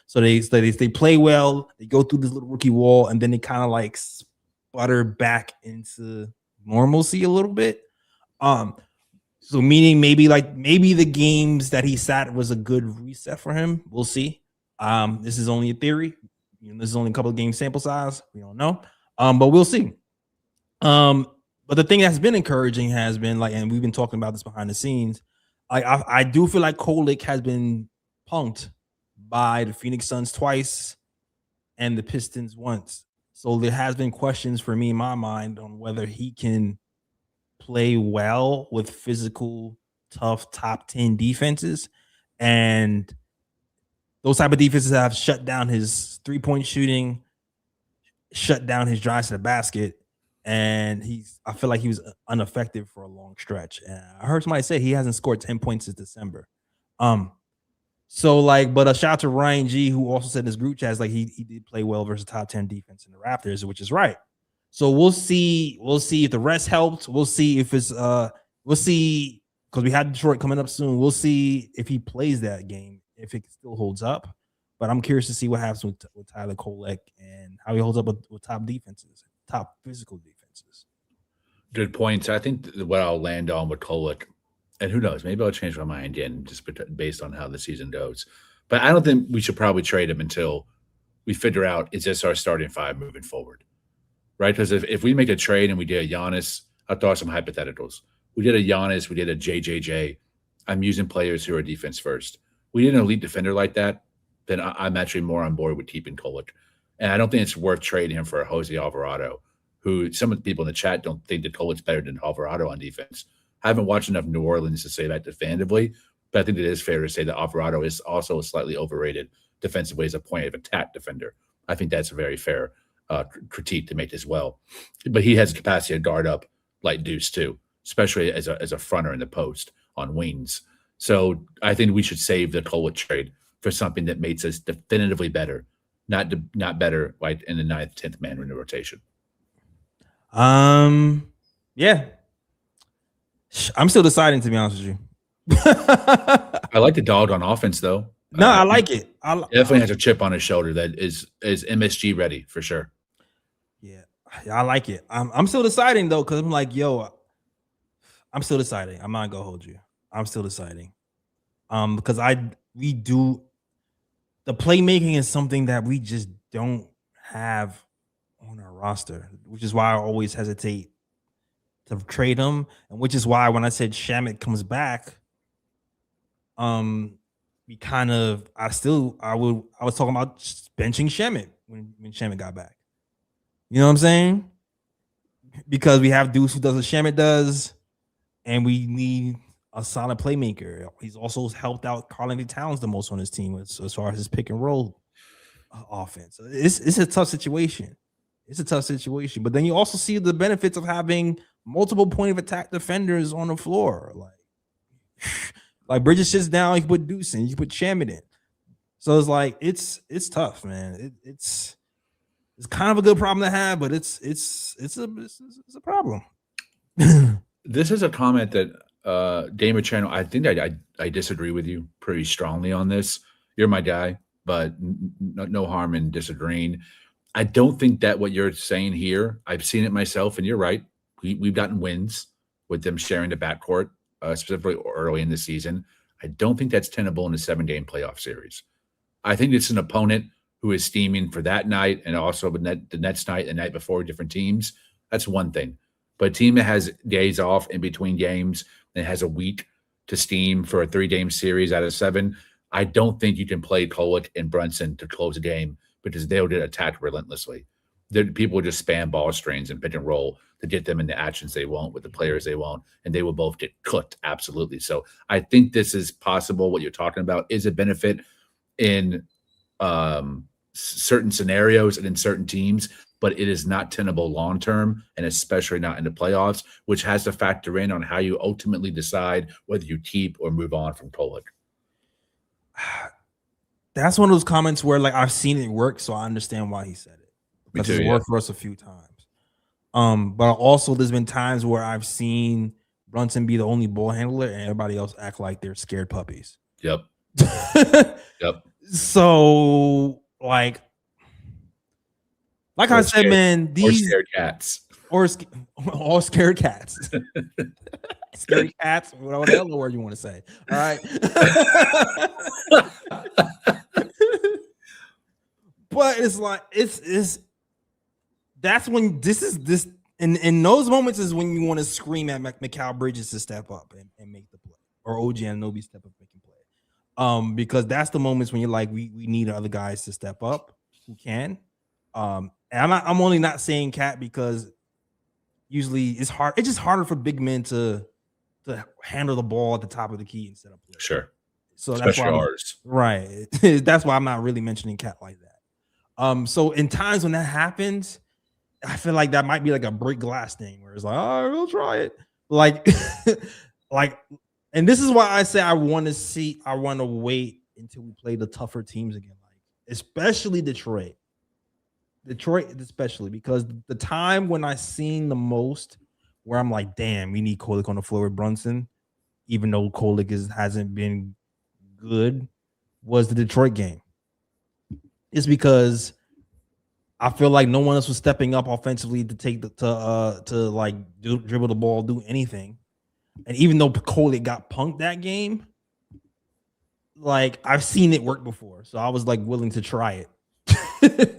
So they play well, they go through this little rookie wall, and then they kind of like sputter back into normalcy a little bit. So meaning maybe the games that he sat was a good reset for him. We'll see. This is only a theory. This is only a couple of game sample size. We don't know. But we'll see. But the thing that's been encouraging has been like, and we've been talking about this behind the scenes. I do feel like Kolek has been punked by the Phoenix Suns twice and the Pistons once. So there has been questions for me in my mind on whether he can play well with physical, tough top 10 defenses. And those type of defenses have shut down his three-point shooting, shut down his drives to the basket. And I feel like he was ineffective for a long stretch. And I heard somebody say he hasn't scored 10 points since December. But a shout out to Ryan G, who also said in his group chat, like he did play well versus top 10 defense in the Raptors, which is right. So we'll see. We'll see if the rest helps. We'll see if it's we'll see because we have Detroit coming up soon. We'll see if he plays that game, if it still holds up. But I'm curious to see what happens with Tyler Kolek and how he holds up with top defenses, top physical defenses. Good points. I think what I'll land on with Kolek, and who knows, maybe I'll change my mind again just based on how the season goes. But I don't think we should probably trade him until we figure out, is this our starting five moving forward? Right? Because if we make a trade and we did a Giannis, I'll throw some hypotheticals. We did a Giannis, we did a JJJ. I'm using players who are defense first. We did an elite defender like that, then I'm actually more on board with keeping Kolek. And I don't think it's worth trading him for a Jose Alvarado, who some of the people in the chat don't think that Kolek's better than Alvarado on defense. I haven't watched enough New Orleans to say that definitively, but I think it is fair to say that Alvarado is also a slightly overrated defensively as a point of attack defender. I think that's a very fair critique to make as well. But he has the capacity to guard up like Deuce too, especially as a fronter in the post on wings. So I think we should save the Kolek trade for something that makes us definitively better, not better like in the 9th, 10th man in the rotation. Yeah. I'm still deciding, to be honest with you. I like the dog on offense, though. No, I like it. Definitely has a chip on his shoulder that is MSG ready for sure. Yeah, I like it. I'm still deciding though, because I'm like, yo, I'm still deciding. I'm not gonna hold you. I'm still deciding. Because we do the playmaking is something that we just don't have on our roster, which is why I always hesitate to trade him, and which is why when I said Shamet comes back, we kind of I was talking about benching Shamet when Shamet got back. You know what I'm saying? Because we have Deuce who does what Shamet does, and we need a solid playmaker. He's also helped out Karl-Anthony Towns the most on his team as far as his pick and roll offense. It's a tough situation. It's a tough situation. But then you also see the benefits of having multiple point of attack defenders on the floor. Like Bridges sits down, you put Deuce in, you put Shamet in. So it's like it's tough, man. It's kind of a good problem to have, but it's a problem. This is a comment that Damer Channel, I think I disagree with you pretty strongly on this. You're my guy, but no harm in disagreeing. I don't think that what you're saying here, I've seen it myself, and you're right. We've gotten wins with them sharing the backcourt, specifically early in the season. I don't think that's tenable in a 7-game playoff series. I think it's an opponent who is steaming for that night and also the next night, the night before, different teams. That's one thing. But a team that has days off in between games and has a week to steam for a 3-game series out of 7, I don't think you can play Kolek and Brunson to close a game because they'll get attacked relentlessly. People will just spam ball screens and pick and roll to get them in the actions they want with the players they want, and they will both get cooked, absolutely. So I think this is possible. What you're talking about is a benefit in certain scenarios and in certain teams, but it is not tenable long-term, and especially not in the playoffs, which has to factor in on how you ultimately decide whether you keep or move on from Kolek. That's one of those comments where like I've seen it work, so I understand why he said it. Because it's worked for us a few times. But also there's been times where I've seen Brunson be the only ball handler and everybody else act like they're scared puppies. Yep. Yep. So like I said, man, these scared cats or all scared cats. Scary cats, whatever the word you want to say. All right. But it's like it's that's when this in those moments is when you want to scream at Mikal Bridges to step up and make the play, or OG Anunoby step up making play. Because that's the moments when you're like, we need other guys to step up who can. And I'm only not saying Cat because usually it's hard. It's just harder for big men to handle the ball at the top of the key instead of play. Sure. So especially that's why ours. Right. That's why I'm not really mentioning Cat like that. So in times when that happens, I feel like that might be like a break glass thing where it's like, oh, we'll try it. Like, and this is why I say I want to wait until we play the tougher teams again, like especially Detroit. Detroit especially, because the time when I seen the most where I'm like, damn, we need Kolek on the floor with Brunson, even though Kolek hasn't been good, was the Detroit game. It's because I feel like no one else was stepping up offensively to take dribble the ball, do anything. And even though Kolek got punked that game, like I've seen it work before, so I was like willing to try it.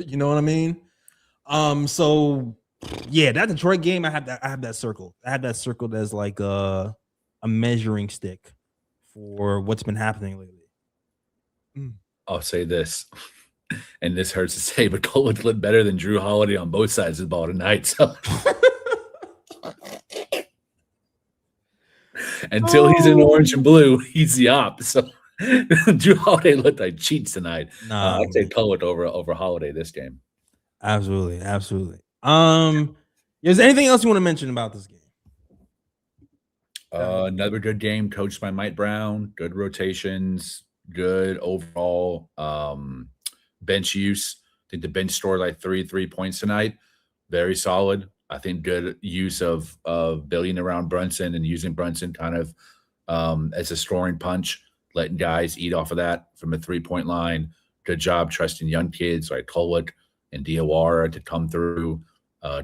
You know what I mean? So yeah, that Detroit game, I have that circle. I have that circled as like a measuring stick for what's been happening lately. I'll say this, and this hurts to say, but Kolek looked better than Drew Holiday on both sides of the ball tonight. So until he's in orange and blue, he's the op. So Drew Holiday looked like cheats tonight. I'd say Kolek over Holiday this game. Absolutely. Is there anything else you want to mention about this game? Another good game coached by Mike Brown. Good rotations. Good overall bench use. I think the bench scored like 3 points tonight. Very solid. I think good use of building around Brunson and using Brunson kind of as a scoring punch, letting guys eat off of that from a 3-point line. Good job trusting young kids like Kolek and Diwara to come through.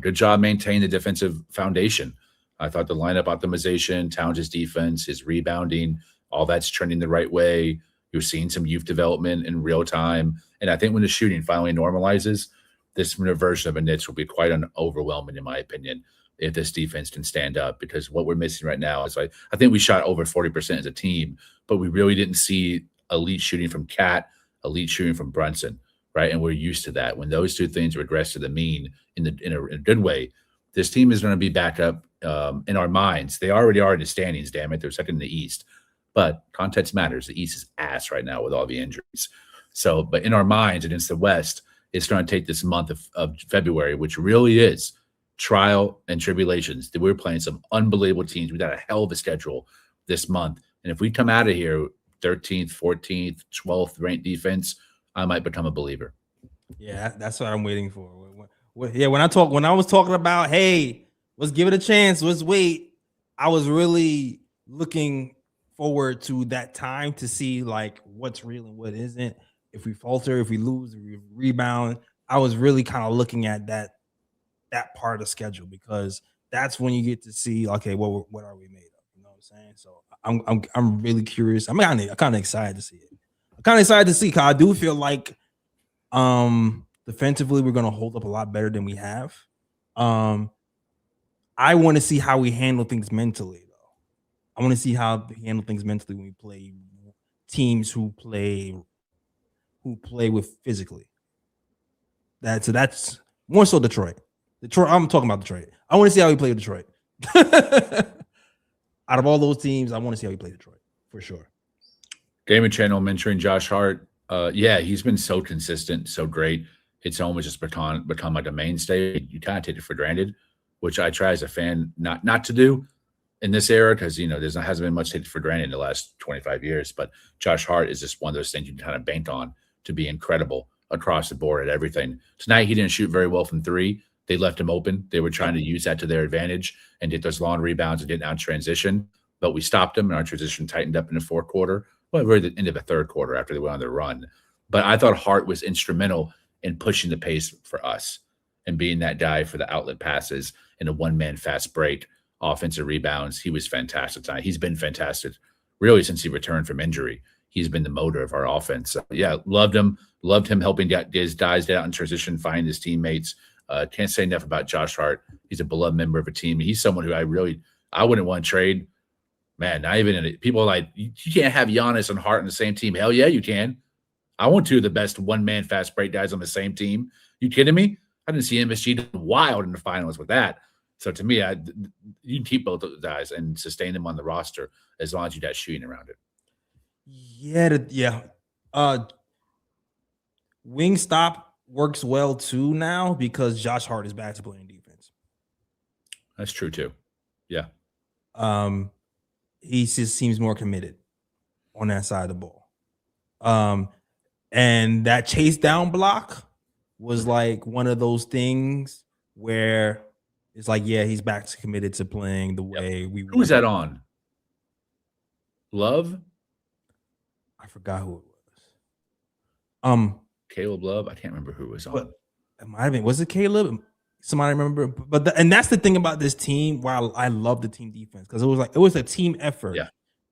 Good job maintaining the defensive foundation. I thought the lineup optimization, Towns' defense, his rebounding, all that's trending the right way. You're seeing some youth development in real time. And I think when the shooting finally normalizes, this version of a Knicks will be quite overwhelming, in my opinion, if this defense can stand up. Because what we're missing right now is I think we shot over 40% as a team, but we really didn't see elite shooting from Cat, elite shooting from Brunson, right? And we're used to that. When those two things regress to the mean in a good way, this team is going to be back up in our minds. They already are in the standings, damn it. They're second in the East. But context matters. The East is ass right now with all the injuries. So, but in our minds against the West, it's going to take this month of February, which really is trial and tribulations. We're playing some unbelievable teams. We got a hell of a schedule this month. And if we come out of here 13th, 14th, 12th ranked defense, I might become a believer. Yeah, that's what I'm waiting for. When I was talking about, hey, let's give it a chance, let's wait, I was really looking forward to that time to see like what's real and what isn't. If we falter, if we lose, if we rebound, I was really kind of looking at that part of the schedule, because that's when you get to see, okay, what are we made of? You know what I'm saying? So I'm really curious. I'm kind of excited to see it. I'm kind of excited to see, because I do feel like defensively we're gonna hold up a lot better than we have. I want to see how we handle things mentally, though. I want to see how we handle things mentally when we play teams who play with physically. That's more so Detroit. I'm talking about Detroit. I want to see how we play with Detroit. Out of all those teams, I want to see how we play Detroit for sure. Gaming Channel mentoring Josh Hart. Yeah, he's been so consistent, so great. It's almost just become like a mainstay. You kind of take it for granted, which I try as a fan not to do in this era, because there hasn't been much taken for granted in the last 25 years. But Josh Hart is just one of those things you can kind of bank on to be incredible across the board at everything. Tonight he didn't shoot very well from three. They left him open. They were trying to use that to their advantage and get those long rebounds and get out transition. But we stopped them, and our transition tightened up in the fourth quarter. Well, really the end of the third quarter after they went on their run. But I thought Hart was instrumental in pushing the pace for us and being that guy for the outlet passes in a one-man fast break, offensive rebounds. He was fantastic tonight. He's been fantastic really since he returned from injury. He's been the motor of our offense. So, yeah, loved him helping get his guys out in transition, find his teammates. Can't say enough about Josh Hart. He's a beloved member of a team. He's someone who I wouldn't want to trade. Man, not even in it. People are like, you can't have Giannis and Hart on the same team. Hell yeah, you can. I want two of the best one-man fast break guys on the same team. You kidding me? I didn't see MSG wild in the finals with that. So to me, you can keep both those guys and sustain them on the roster as long as you got shooting around it. Yeah. Wingstop works well too now because Josh Hart is back to playing defense. That's true too. Yeah. He just seems more committed on that side of the ball. And that chase down block was like one of those things where it's like, yeah, he's back to committed to playing the way we Who was that on? Love? I forgot who it was. Caleb Love? I can't remember who it was on. But it might have been. Was it Caleb? Somebody remember? And that's the thing about this team. While I love the team defense because it was a team effort. Yeah.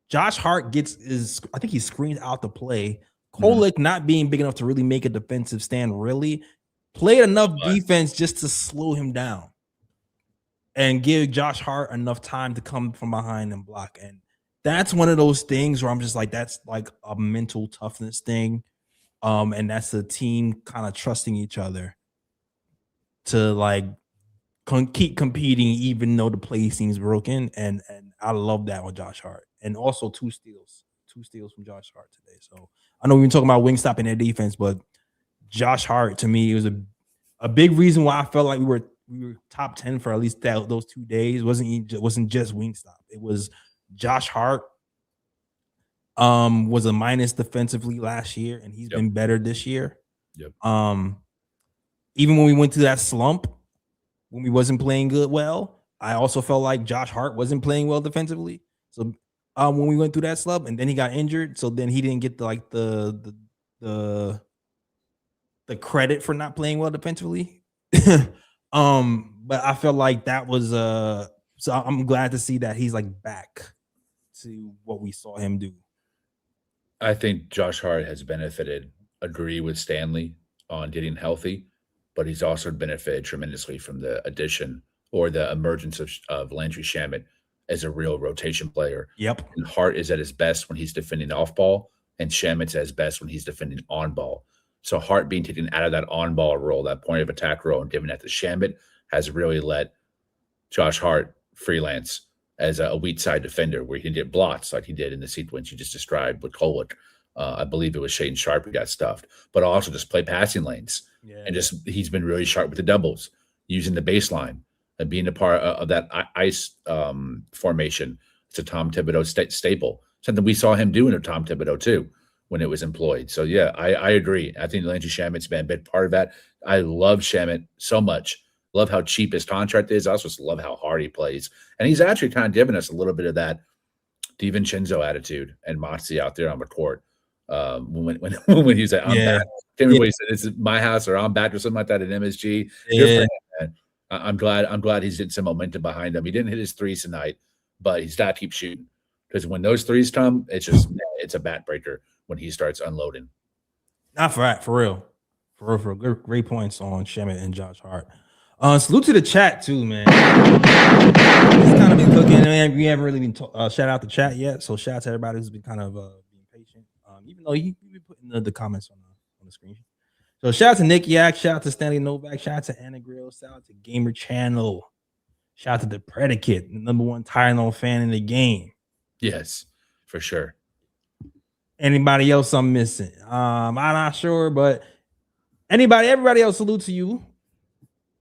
Josh Hart I think he screens out the play. Kolek not being big enough to really make a defensive stand, really played enough defense just to slow him down and give Josh Hart enough time to come from behind and block. And that's one of those things where I'm just like, that's like a mental toughness thing. And that's the team kind of trusting each other to like keep competing, even though the play seems broken. And I love that with Josh Hart. And also two steals from Josh Hart today. So I know we've been talking about Wingstop in their defense, but Josh Hart to me was a big reason why I felt like we were top 10 for at least those 2 days. It wasn't just Wingstop. It was Josh Hart was a minus defensively last year, and he's been better this year. Yep. Even when we went through that slump, when we wasn't playing well, I also felt like Josh Hart wasn't playing well defensively. So when we went through that slump, and then he got injured, so then he didn't get the credit for not playing well defensively. But I felt like that was so I'm glad to see that he's like back to what we saw him do. I think Josh Hart has benefited, agree with Stanley on getting healthy, but he's also benefited tremendously from the addition or the emergence of Landry Shamet as a real rotation player. Yep. And Hart is at his best when he's defending off ball, and Shamet's at his best when he's defending on ball. So Hart being taken out of that on ball role, that point of attack role, and giving that to Shamet has really let Josh Hart freelance as a weak side defender where he can get blots like he did in the sequence you just described with Kolek. I believe it was Shaden Sharp who got stuffed, but also just play passing lanes. Yeah. And he's been really sharp with the doubles, using the baseline and being a part of that ice formation. It's a Tom Thibodeau staple, something we saw him do in a Tom Thibodeau too when it was employed. So yeah, I agree. I think Landry Shamet's been a big part of that. I love Shamet so much. Love how cheap his contract is. I also just love how hard he plays. And he's actually kind of given us a little bit of that DiVincenzo attitude and moxie out there on the court. When he's like, I'm back. Can't remember what he said. It's my house or I'm back or something like that at MSG. Yeah. Him, I'm glad he's getting some momentum behind him. He didn't hit his threes tonight, but he's got to keep shooting. Because when those threes come, it's a bat breaker when he starts unloading. Not for real. Great points on Shamet and Josh Hart. Salute to the chat too, man. It's kind of been cooking, man. We haven't really been shout out the chat yet, so shout out to everybody who's been kind of being patient. Even though you've been putting the comments on the screen. So shout out to Nick Yak, shout out to Stanley Novak, shout out to Anna Grill, shout out to Gamer Channel, shout out to the Predicate, the #1 Tylenol fan in the game. Yes, for sure. Anybody else I'm missing? I'm not sure, but everybody else, salute to you.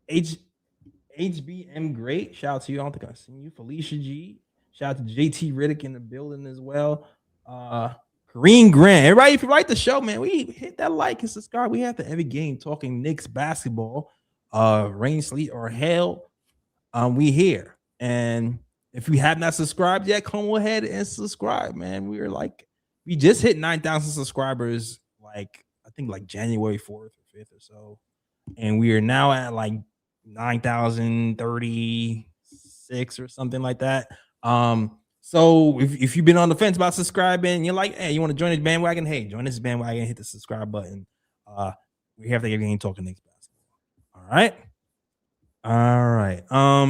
HBM Great, shout out to you. I don't think I've seen you. Felicia G, shout out to JT Riddick in the building as well. Kareem Grant, everybody, if you like the show, man, we hit that like and subscribe. We have the every game talking Knicks basketball, rain, sleet, or hail. We here, and if you have not subscribed yet, come ahead and subscribe, man. We just hit 9,000 subscribers, I think January 4th or 5th or so, and we are now at 9,036 or something like that. So if you've been on the fence about subscribing, you're like, hey, you want to join this bandwagon? Hey, join this bandwagon, hit the subscribe button. We have the game talking Knicks basketball. All right.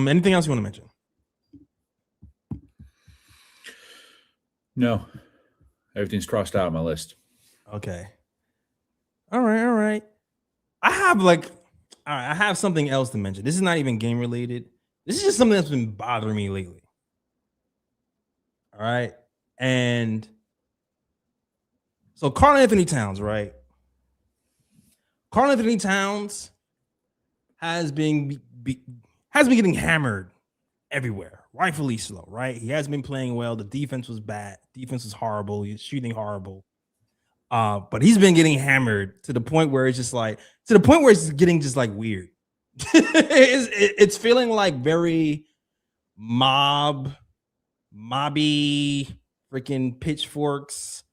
Anything else you want to mention? No. Everything's crossed out on my list. Okay. All right. I have something else to mention. This is not even game related. This is just something that's been bothering me lately. All right. And so Karl-Anthony Towns, right? Karl-Anthony Towns has been getting hammered everywhere, rightfully so, right? He hasn't been playing well. The defense was bad. Defense was horrible. He's shooting horrible. But he's been getting hammered to the point where it's just like to the point where it's getting just like weird. It's feeling like very mobby, freaking pitchforks.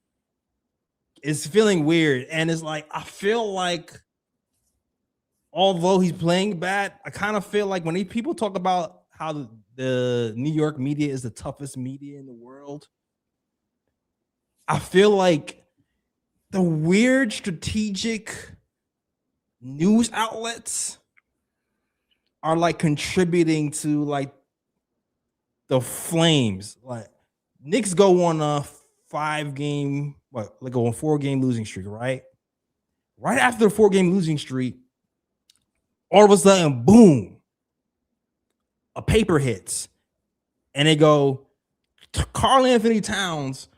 It's feeling weird, and it's like I feel like, although he's playing bad, I kind of feel like when people talk about how the New York media is the toughest media in the world, I feel like the weird strategic news outlets are like contributing to like the Flames. Like Knicks go on a 4-game losing streak, right? Right after the 4-game losing streak, all of a sudden, boom, a paper hits, and they go, Karl Anthony Towns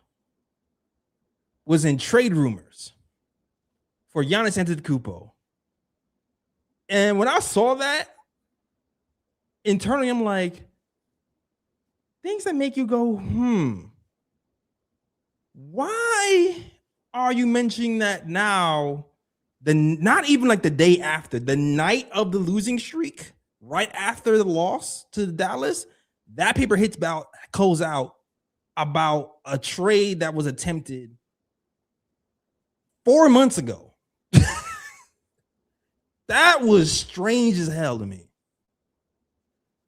was in trade rumors for Giannis Antetokounmpo. And when I saw that, internally, I'm like, things that make you go, why are you mentioning that now? Not even like the day after, the night of the losing streak, right after the loss to Dallas, that paper goes out about a trade that was attempted 4 months ago. That was strange as hell to me.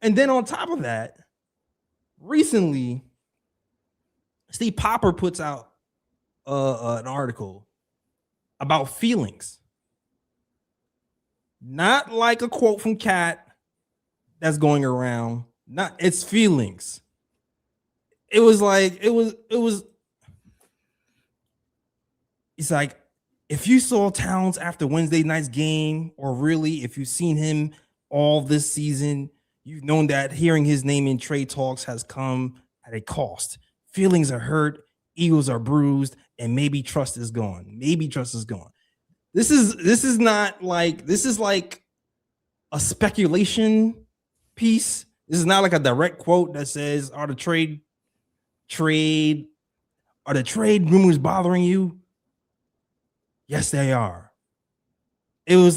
And then on top of that, recently, Steve Popper puts out an article about feelings. Not like a quote from Cat that's going around. It's feelings. It was like, it's like, if you saw Towns after Wednesday night's game, or really if you've seen him all this season, you've known that hearing his name in trade talks has come at a cost. Feelings are hurt, egos are bruised, and maybe trust is gone. This is like a speculation piece. This is not like a direct quote that says, are the trade rumors bothering you? Yes, they are. It's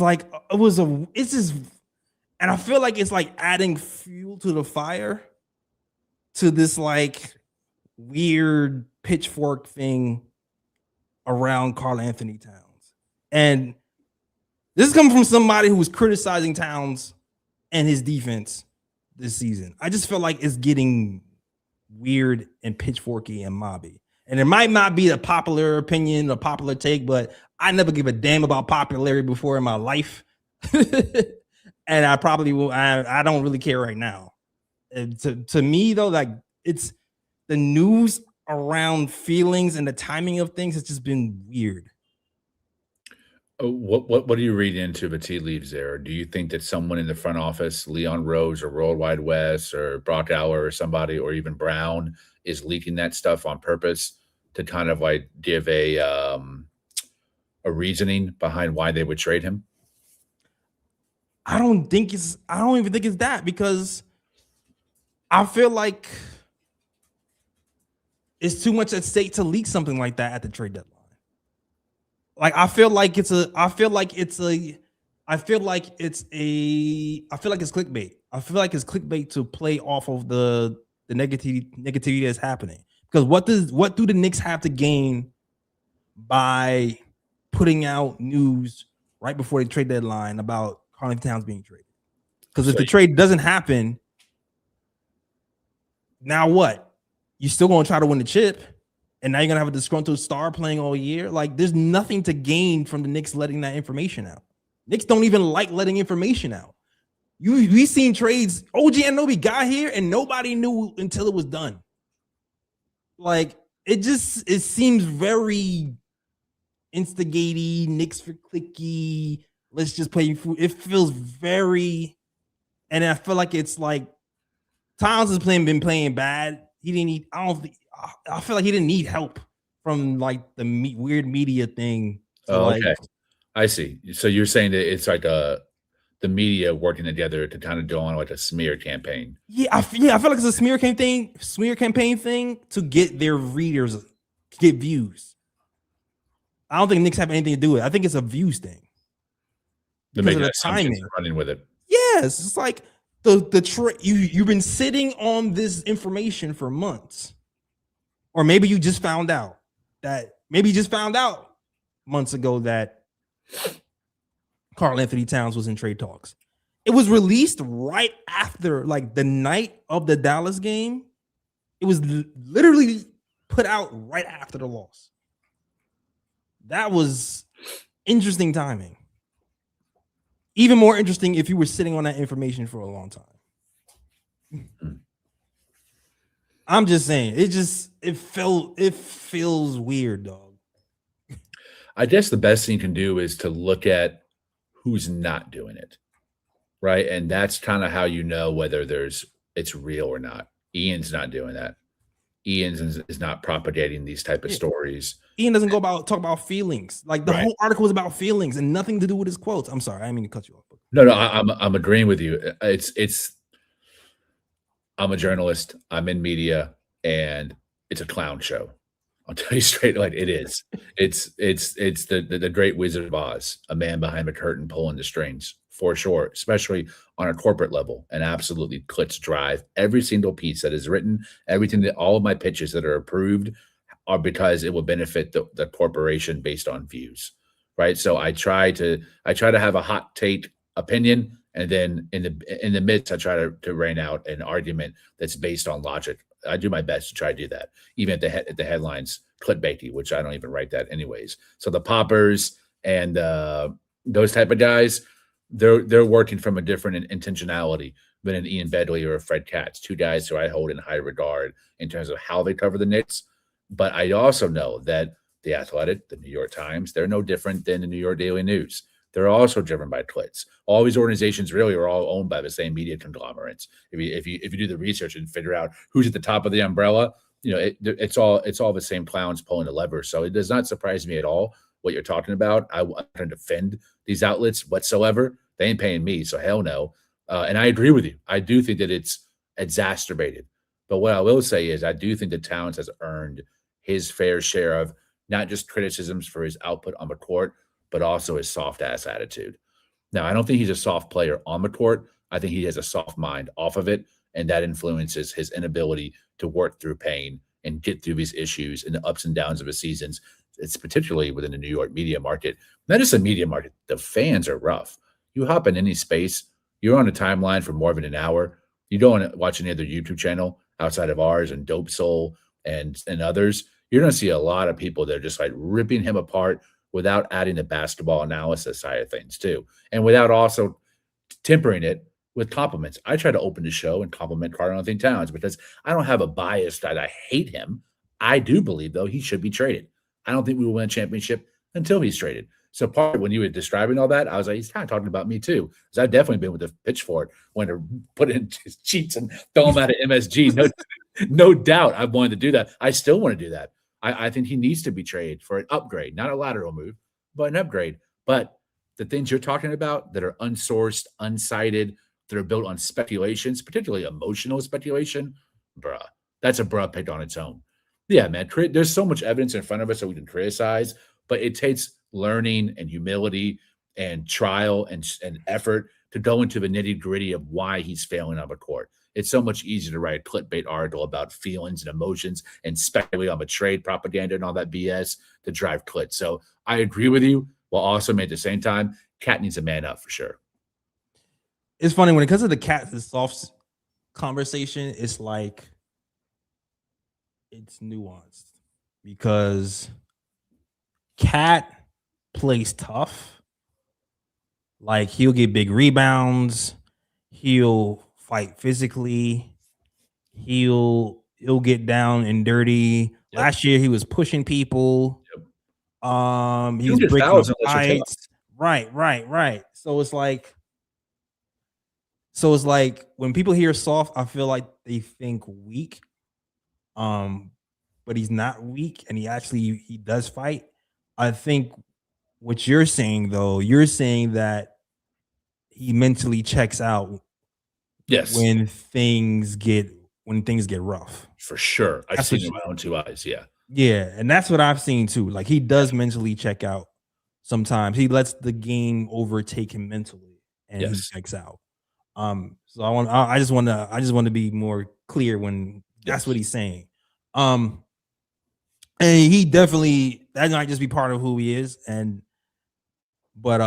just, and I feel like it's like adding fuel to the fire to this like weird pitchfork thing around Karl Anthony Towns. And this is coming from somebody who was criticizing Towns and his defense this season. I just feel like it's getting weird and pitchforky and mobby. And it might not be a popular opinion, a popular take, but I never give a damn about popularity before in my life. And I probably will. I don't really care right now. To me, though, like it's the news around feelings and the timing of things has just been weird. What do you read into the tea leaves there? Do you think that someone in the front office, Leon Rose or Worldwide West or Brock Hour or somebody, or even Brown, is leaking that stuff on purpose to kind of like give a reasoning behind why they would trade him? I don't even think it's that, because I feel like it's too much at stake to leak something like that at the trade deadline. Like I feel like it's clickbait. I feel like it's clickbait. I feel like it's clickbait to play off of the negativity that's happening. Because what do the Knicks have to gain by putting out news right before the trade deadline about Karl Anthony Towns being traded? Because if the trade doesn't happen, now what? You're still going to try to win the chip, and now you're going to have a disgruntled star playing all year. Like, there's nothing to gain from the Knicks letting that information out. Knicks don't even like letting information out. We've seen trades. OG Anunoby got here, and nobody knew until it was done. Like, it seems very instigating, Knicks for clicky. Let's just play food. It feels very, and I feel like it's like Towns has been playing bad. He didn't need. I feel like he didn't need help from like the weird media thing. Okay, I see. So you're saying that it's like the media working together to kind of do on like a smear campaign. Yeah, I feel like it's a smear campaign thing to get their readers, to get views. I don't think Knicks have anything to do with it. I think it's a views thing. because of the timing. Running with it. Yes, it's like you've been sitting on this information for months, or maybe you just found out months ago that Karl Anthony Towns was in trade talks. It was released right after, like, the night of the Dallas game. It was literally put out right after the loss. That was interesting timing. Even more interesting if you were sitting on that information for a long time. I'm just saying, it feels weird, dog. I guess the best thing you can do is to look at who's not doing it, right? And that's kind of how you know whether it's real or not. Ian's not doing that. Ian is not propagating these type of stories. Ian doesn't talk about feelings. Like, the whole article was about feelings and nothing to do with his quotes. I'm sorry, I didn't mean to cut you off. No, I'm agreeing with you. I'm a journalist. I'm in media, and it's a clown show. I'll tell you straight, like, it is. It's the great Wizard of Oz, a man behind the curtain pulling the strings, for sure, especially on a corporate level. And absolutely, Klitz drive every single piece that is written, everything that all of my pitches that are approved are because it will benefit the corporation based on views, right? So I try to have a hot take opinion, and then in the midst, I try to rain out an argument that's based on logic. I do my best to try to do that, even at the headlines clickbaity, which I don't even write that anyways. So the poppers and those type of guys, they're working from a different intentionality than an Ian Bedley or a Fred Katz, two guys who I hold in high regard in terms of how they cover the Knicks. But I also know that the Athletic, the New York Times, they're no different than the New York Daily News. They're also driven by Klitz. All these organizations really are all owned by the same media conglomerates. If you do the research and figure out who's at the top of the umbrella, you know, it's all the same clowns pulling the lever. So it does not surprise me at all what you're talking about. I don't defend these outlets whatsoever. They ain't paying me, so hell no. And I agree with you. I do think that it's exacerbated. But what I will say is I do think that Towns has earned his fair share of not just criticisms for his output on the court, but also his soft-ass attitude. Now, I don't think he's a soft player on the court. I think he has a soft mind off of it, and that influences his inability to work through pain and get through these issues and the ups and downs of his seasons. It's particularly within the New York media market. Not just the media market, the fans are rough. You hop in any space, you're on a timeline for more than an hour. You don't watch any other YouTube channel outside of ours and Dope Soul and others. You're going to see a lot of people that are just like ripping him apart without adding the basketball analysis side of things too, and without also tempering it with compliments. I try to open the show and compliment Karl Anthony Towns because I don't have a bias that I hate him. I do believe, though, he should be traded. I don't think we will win a championship until he's traded. So when you were describing all that, I was like, he's kind of talking about me too, because I've definitely been with the pitchfork when to put in his cheats and throw him out of MSG. No doubt I wanted to do that. I still want to do that. I think he needs to be traded for an upgrade, not a lateral move, but an upgrade. But the things you're talking about that are unsourced, unsighted, that are built on speculations, particularly emotional speculation, bruh, that's a bruh picked on its own. Yeah, man, there's so much evidence in front of us that we can criticize, but it takes learning and humility and trial and effort to go into the nitty-gritty of why he's failing on the court. It's so much easier to write a clickbait article about feelings and emotions and speculate on the trade propaganda and all that BS to drive clicks. So I agree with you, while also at the same time, Cat needs a man up for sure. It's funny when it comes to the Cat, the soft conversation, it's like it's nuanced because Cat plays tough. Like, he'll get big rebounds. He'll fight physically. He'll get down and dirty. Yep. Last year he was pushing people. Yep. He was breaking fights. Right. So it's like when people hear soft, I feel like they think weak. But he's not weak, and he does fight. I think what you're saying, though, you're saying that he mentally checks out. Yes. When things get rough. For sure. I've seen it with my own two eyes. Yeah. Yeah. And that's what I've seen too. Like, he does mentally check out sometimes. He lets the game overtake him mentally, and he Yes. checks out. So I just want to be more clear when that's what he's saying. And he definitely, that might just be part of who he is, but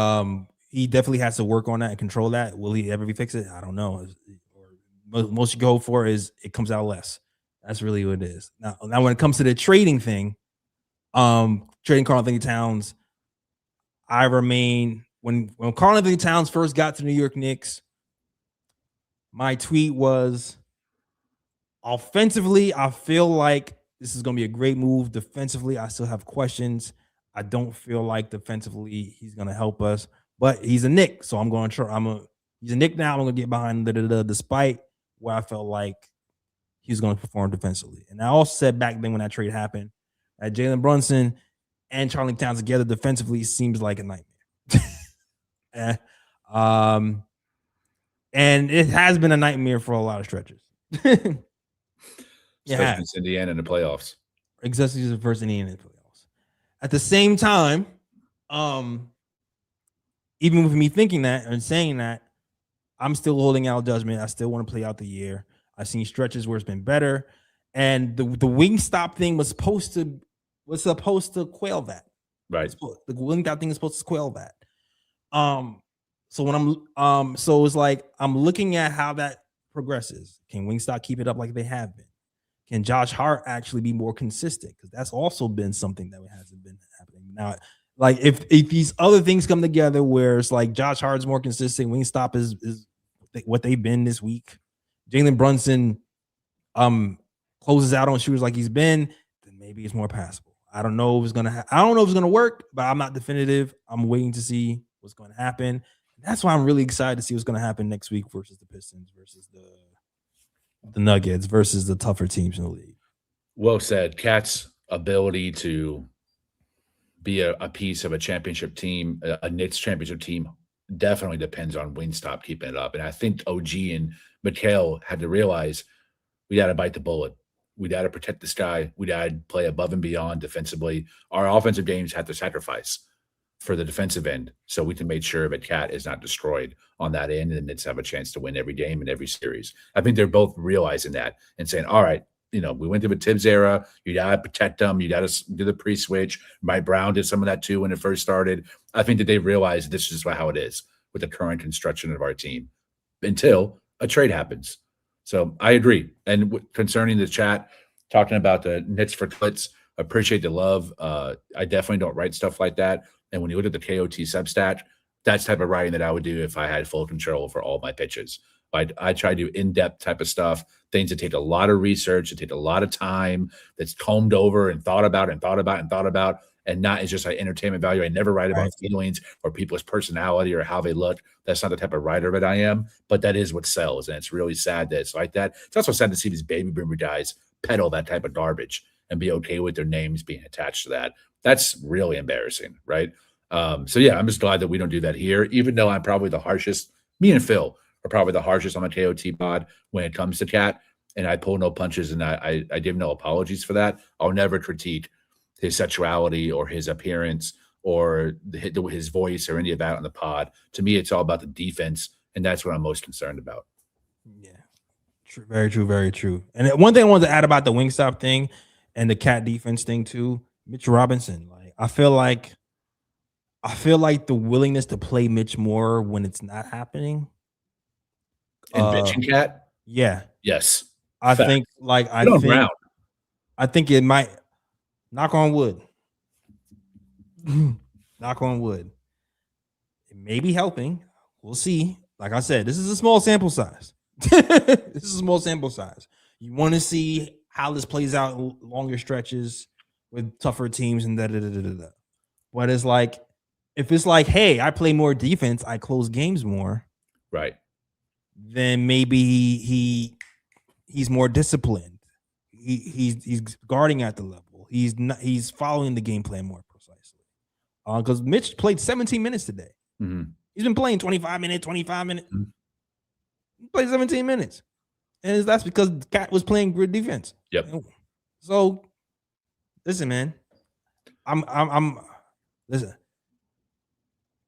he definitely has to work on that and control that. Will he ever be fix it? I don't know. Most you go for is it comes out less. That's really what it is. Now when it comes to the trading thing, trading Karl-Anthony Towns, I remain when Karl-Anthony Towns first got to New York Knicks, my tweet was, offensively, I feel like this is going to be a great move. Defensively, I still have questions. I don't feel like defensively he's going to help us, but he's a Knick, so I'm going to try. He's a Knick now. I'm going to get behind despite where I felt like he was going to perform defensively. And I also said back then when that trade happened, that Jalen Brunson and Charlie Towns together defensively seems like a nightmare. And it has been a nightmare for a lot of stretches. Especially against Indiana in the playoffs. Exactly, the first Indiana in the playoffs. At the same time, even with me thinking that and saying that, I'm still holding out judgment. I still want to play out the year. I've seen stretches where it's been better, and the wing stop thing was supposed to quail that. Right. The wing stop thing is supposed to quail that. So when so it's like I'm looking at how that progresses. Can Wingstop keep it up like they have been? Can Josh Hart actually be more consistent? Because that's also been something that hasn't been happening. Now, like if these other things come together where it's like Josh Hart's more consistent, Wingstop is what they've been this week. Jalen Brunson closes out on shooters like he's been, then maybe it's more passable. I don't know if it's gonna work, but I'm not definitive. I'm waiting to see what's going to happen. That's why I'm really excited to see what's going to happen next week versus the Pistons, versus the Nuggets, versus the tougher teams in the league. Well said. Cat's ability to be a piece of a championship team, a Knicks championship team, definitely depends on Wingstop keeping it up. And I think OG and Mikhail had to realize we got to bite the bullet. We got to protect this guy. We got to play above and beyond defensively. Our offensive games have to sacrifice for the defensive end, so we can make sure that Cat is not destroyed on that end, and the Knicks have a chance to win every game and every series. I think they're both realizing that and saying, all right, we went through the Tibbs era. You got to protect them. You got to do the pre-switch. Mike Brown did some of that too when it first started. I think that they realized this is how it is with the current construction of our team until a trade happens. So I agree. And concerning the chat, talking about the Knicks for Clits, appreciate the love. I definitely don't write stuff like that. And when you look at the KOT Substat, that's type of writing that I would do if I had full control for all my pitches. I try to do in-depth type of stuff, things that take a lot of research, that take a lot of time, that's combed over and thought about, and not as just like entertainment value. I never write about feelings or people's personality or how they look. That's not the type of writer that I am, but that is what sells. And it's really sad that it's like that. It's also sad to see these baby boomer guys peddle that type of garbage and be okay with their names being attached to that. That's really embarrassing, right? So yeah, I'm just glad that we don't do that here, even though I'm probably the harshest. Me and Phil are probably the harshest on the KOT pod when it comes to Cat, and I pull no punches, and I give no apologies for that. I'll never critique his sexuality or his appearance or his voice or any of that on the pod. To me, it's all about the defense, and that's what I'm most concerned about. Yeah, true, very true, very true. And one thing I wanted to add about the Wingstop thing and the Cat defense thing too, Mitch Robinson. Like I feel like the willingness to play Mitch more when it's not happening. And bitching Cat? Yeah. Yes. I Fact. think it might, knock on wood. Knock on wood. It may be helping. We'll see. Like I said, this is a small sample size. This is a small sample size. You want to see how this plays out in longer stretches with tougher teams and da-da-da-da-da. But it's like, if it's like, hey, I play more defense, I close games more, right? Then maybe he's more disciplined. He's guarding at the level. He's following the game plan more precisely. Because Mitch played 17 minutes today. Mm-hmm. He's been playing 25 minutes. Mm-hmm. He played 17 minutes. And that's because Cat was playing good defense. Yep. So listen, man. I'm listen.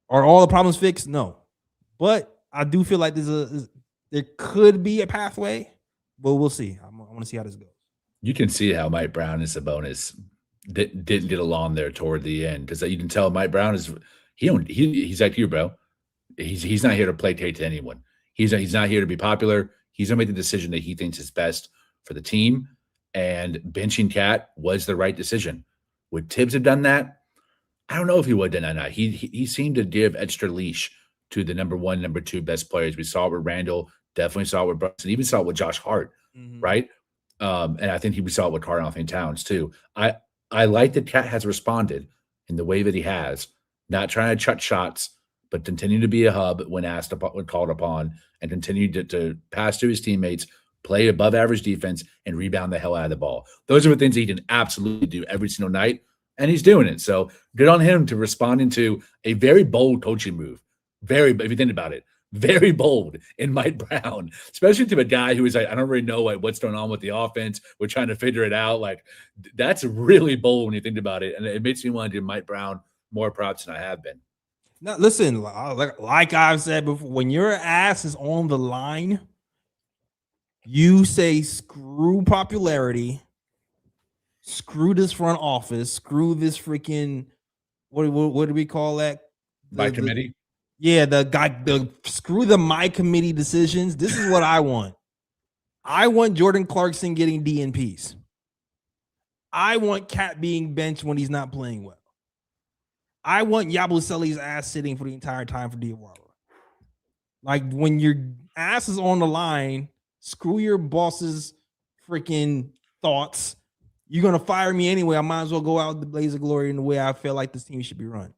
Are all the problems fixed? No, but I do feel like there could be a pathway, but we'll see. I want to see how this goes. You can see how Mike Brown and Sabonis didn't get along there toward the end, because you can tell Mike Brown is he's like you, bro. He's not here to placate to anyone. He's not here to be popular. He's gonna make the decision that he thinks is best for the team. And benching Cat was the right decision. Would Tibbs have done that? I don't know if he would have done that. He seemed to give extra leash to the number one, number two best players. We saw it with Randall, definitely saw it with Brunson, even saw it with Josh Hart, right? And I think we saw it with Karl-Anthony Towns too. I like that Cat has responded in the way that he has, not trying to chuck shots, but continue to be a hub when asked upon, when called upon, and continue to pass to his teammates, play above average defense, and rebound the hell out of the ball. Those are the things he can absolutely do every single night, and he's doing it. So good on him to responding to a very bold coaching move. If you think about it, very bold in Mike Brown, especially to a guy who is like, I don't really know what's going on with the offense. We're trying to figure it out. Like, that's really bold when you think about it. And it makes me want to give Mike Brown more props than I have been. Now, listen, like I've said before, when your ass is on the line, you say screw popularity, screw this front office, screw this freaking what do we call that? My committee. Yeah, screw the my committee decisions. This is what I want. I want Jordan Clarkson getting DNPs. I want Cat being benched when he's not playing well. I want Yabusele's ass sitting for the entire time for Diwara. Like, when your ass is on the line, screw your boss's freaking thoughts. You're going to fire me anyway. I might as well go out with the blaze of glory in the way I feel like this team should be run.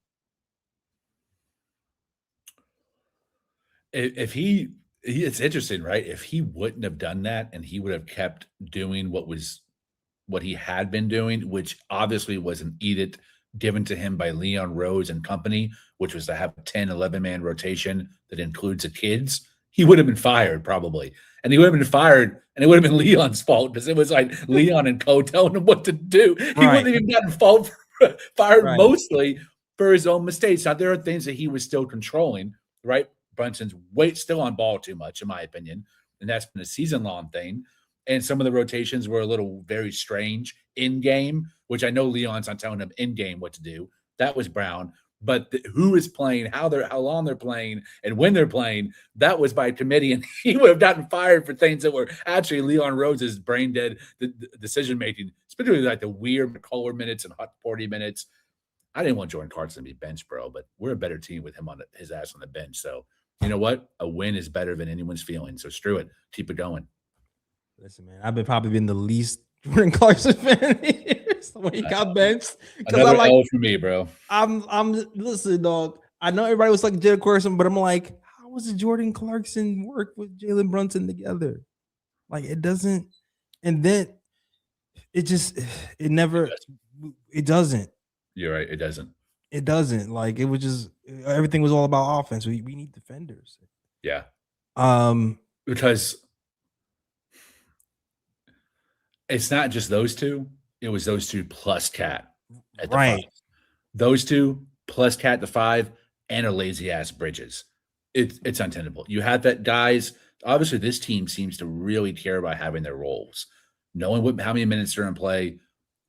It's interesting, right? If he wouldn't have done that and he would have kept doing what he had been doing, which obviously was an edict given to him by Leon Rose and company, which was to have a 10, 11-man rotation that includes the kids, he would have been fired probably. And he would have been fired, and it would have been Leon's fault, because it was like Leon and co telling him what to do. He wouldn't even gotten fired mostly for his own mistakes. Now, there are things that he was still controlling, right? Brunson's still on ball too much, in my opinion, and that's been a season-long thing. And some of the rotations were very strange in game, which I know Leon's not telling him in game what to do. That was Brown. But who is playing, how long they're playing, and when they're playing, that was by committee. And he would have gotten fired for things that were actually Leon Rose's brain dead decision making, especially like the weird McCullough minutes and hot 40 minutes. I didn't want Jordan Clarkson to be benched, bro, but we're a better team with him on his ass on the bench. So you know what? A win is better than anyone's feeling. So screw it. Keep it going. Listen, man, I've probably been the least Jordan Clarkson fan here. So when he got benched, because I like L for me, bro. Listen, dog. I know everybody was like Jalen Clarkson, but I'm like, how was Jordan Clarkson work with Jalen Brunson together? Like, it doesn't. And then it doesn't. You're right. It doesn't. It doesn't. Like, it was just, everything was all about offense. We need defenders. Yeah. Because it's not just those two. It was those two plus Cat at the right. 5. Those two plus Cat the 5 and a lazy ass Bridges. It's untenable. You have that guys. Obviously, this team seems to really care about having their roles, knowing how many minutes they're in play,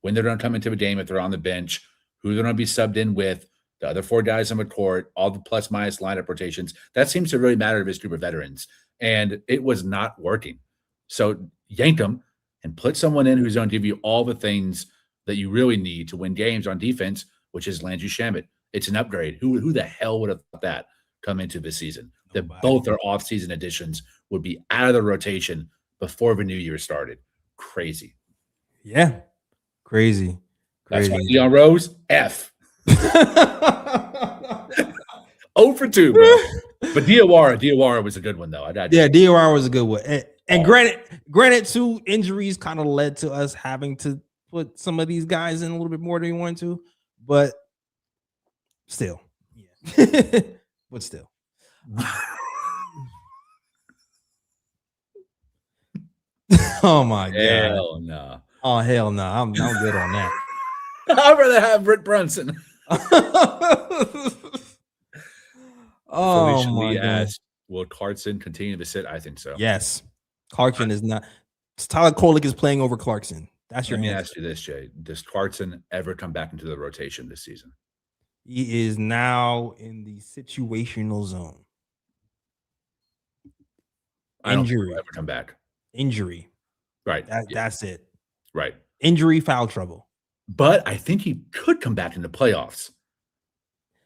when they're going to come into a game if they're on the bench, who they're going to be subbed in with, the other 4 guys on the court, all the plus minus lineup rotations. That seems to really matter to this group of veterans, and it was not working. So yank them and put someone in who's going to give you all the things that you really need to win games on defense, which is Landry Shamet. It's an upgrade. Who the hell would have thought that come into this season? That both their offseason additions would be out of the rotation before the new year started. Crazy. Yeah. Crazy. That's why Leon Rose, F. 0 for 2, bro. But Diwara was a good one, though. Diwara was a good one. And granted, too, injuries kind of led to us having to put some of these guys in a little bit more than we wanted to, but still, yeah. But still. Oh my god! Hell no! Oh hell no! I'm good on that. I'd rather have Britt Brunson. Oh Felicia my Lee god. asked, "Will Clarkson continue to sit?" I think so. Yes. Clarkson is not. Tyler Kolek is playing over Clarkson. That's your Let me answer. ask you this, Jay: does Clarkson ever come back into the rotation this season? He is now in the situational zone. I don't think Injury. he'll ever come back. Injury. Right. That's it. Right. Injury, foul trouble. But I think he could come back in the playoffs.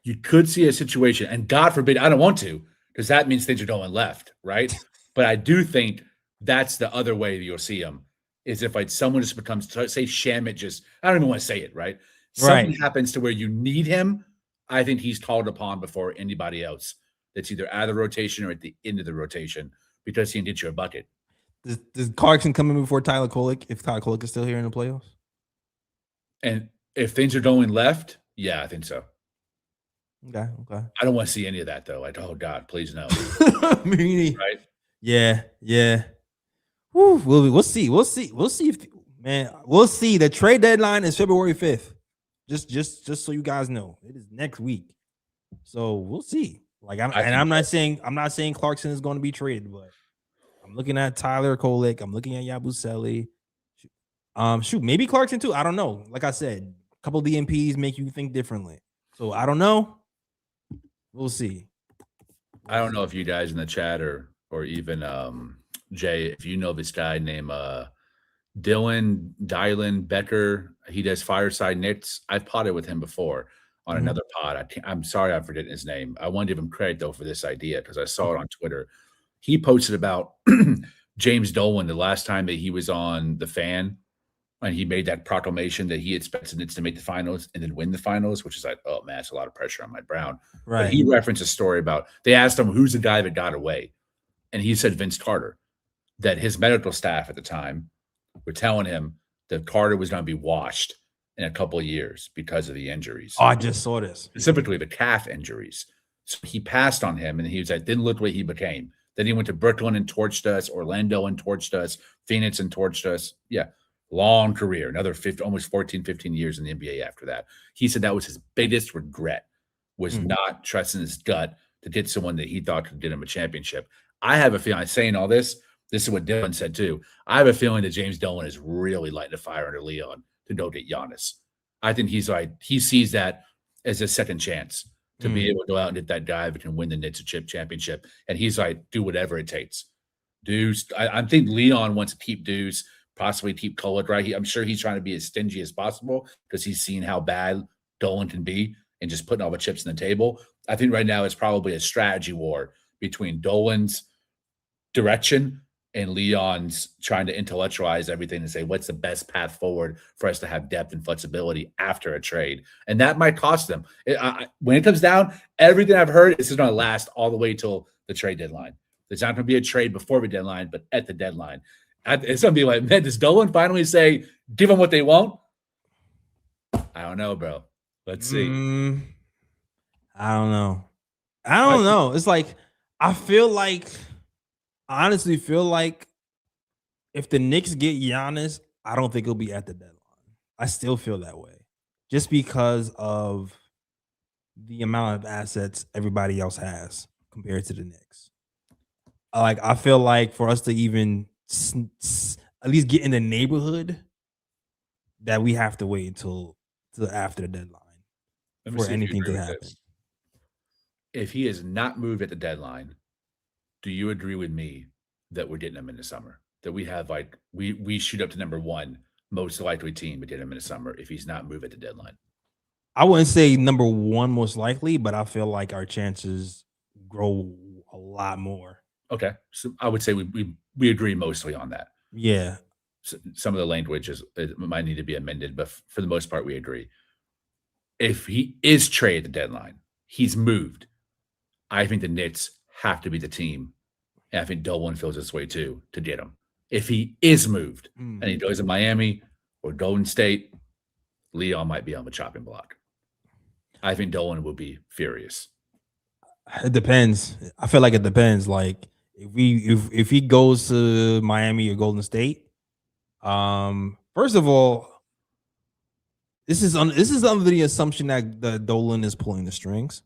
You could see a situation, and God forbid, I don't want to, because that means things are going left, right? But I do think that's the other way that you'll see him, is if like someone just becomes, say Shamit just, I don't even want to say it, right? Something happens to where you need him. I think he's called upon before anybody else that's either out of the rotation or at the end of the rotation because he can get you a bucket. Does Clarkson come in before Tyler Kolek if Tyler Kolek is still here in the playoffs? And if things are going left, yeah, I think so. Okay. I don't want to see any of that though. Like, oh God, please no. Right? Yeah. Woo, we'll see. We'll see if, man. We'll see. The trade deadline is February 5th. Just so you guys know, it is next week. So we'll see. Like I'm not saying Clarkson is going to be traded, but I'm looking at Tyler Kolek. I'm looking at Yabusele. Maybe Clarkson too. I don't know. Like I said, a couple of DMPs make you think differently. So I don't know. We'll see. I don't know if you guys in the chat or even Jay, if you know this guy named Dylan Becker. He does Fireside Knicks. I've potted with him before on another pod. I'm sorry I forget his name. I want to give him credit though for this idea because I saw it on Twitter. He posted about James Dolan the last time that he was on The Fan, and he made that proclamation that he expects the Knicks to make the finals and then win the finals, which is like, oh man, it's a lot of pressure on Mike Brown. Right. But he referenced a story about, they asked him, who's the guy that got away? And he said Vince Carter, that his medical staff at the time were telling him that Carter was going to be washed in a couple of years because of the injuries. Oh, I just saw this. Specifically the calf injuries. So he passed on him, and he was like, didn't look what he became. Then he went to Brooklyn and torched us, Orlando and torched us, Phoenix and torched us. Yeah. Long career, another almost 14, 15 years in the NBA after that. He said that was his biggest regret, was not trusting his gut to get someone that he thought could get him a championship. I have a feeling, saying all this is what Dylan said too. I have a feeling that James Dolan is really lighting a fire under Leon to go get Giannis. I think he sees that as a second chance to be able to go out and get that guy that can win the Knicks a championship. And he's like, do whatever it takes. Deuce, I think Leon wants to keep Deuce, possibly keep Kolek, right? I'm sure he's trying to be as stingy as possible because he's seen how bad Dolan can be and just putting all the chips on the table. I think right now it's probably a strategy war between Dolan's direction and Leon's trying to intellectualize everything and say, what's the best path forward for us to have depth and flexibility after a trade? And that might cost them. When it comes down, everything I've heard is going to last all the way till the trade deadline. There's not going to be a trade before the deadline, but at the deadline. It's going to be like, man, does Dolan finally say, give them what they want? I don't know, bro. Let's see. I don't know. It's like, I honestly feel like if the Knicks get Giannis, I don't think it'll be at the deadline. I still feel that way just because of the amount of assets everybody else has compared to the Knicks. I feel like for us to even at least get in the neighborhood, that we have to wait until after the deadline for anything to happen. If he is not moved at the deadline, do you agree with me that we're getting him in the summer? That we have we shoot up to number one most likely team to get him in the summer if he's not moved at the deadline? I wouldn't say number one most likely, but I feel like our chances grow a lot more. Okay, so I would say we agree mostly on that. Yeah, so some of the language might need to be amended, but for the most part, we agree. If he is traded at the deadline, he's moved. I think the Knicks have to be the team. And I think Dolan feels this way too, to get him. If he is moved and he goes to Miami or Golden State, Leon might be on the chopping block. I think Dolan will be furious. It depends. I feel like it depends. Like if he goes to Miami or Golden State, first of all, this is under the assumption that Dolan is pulling the strings.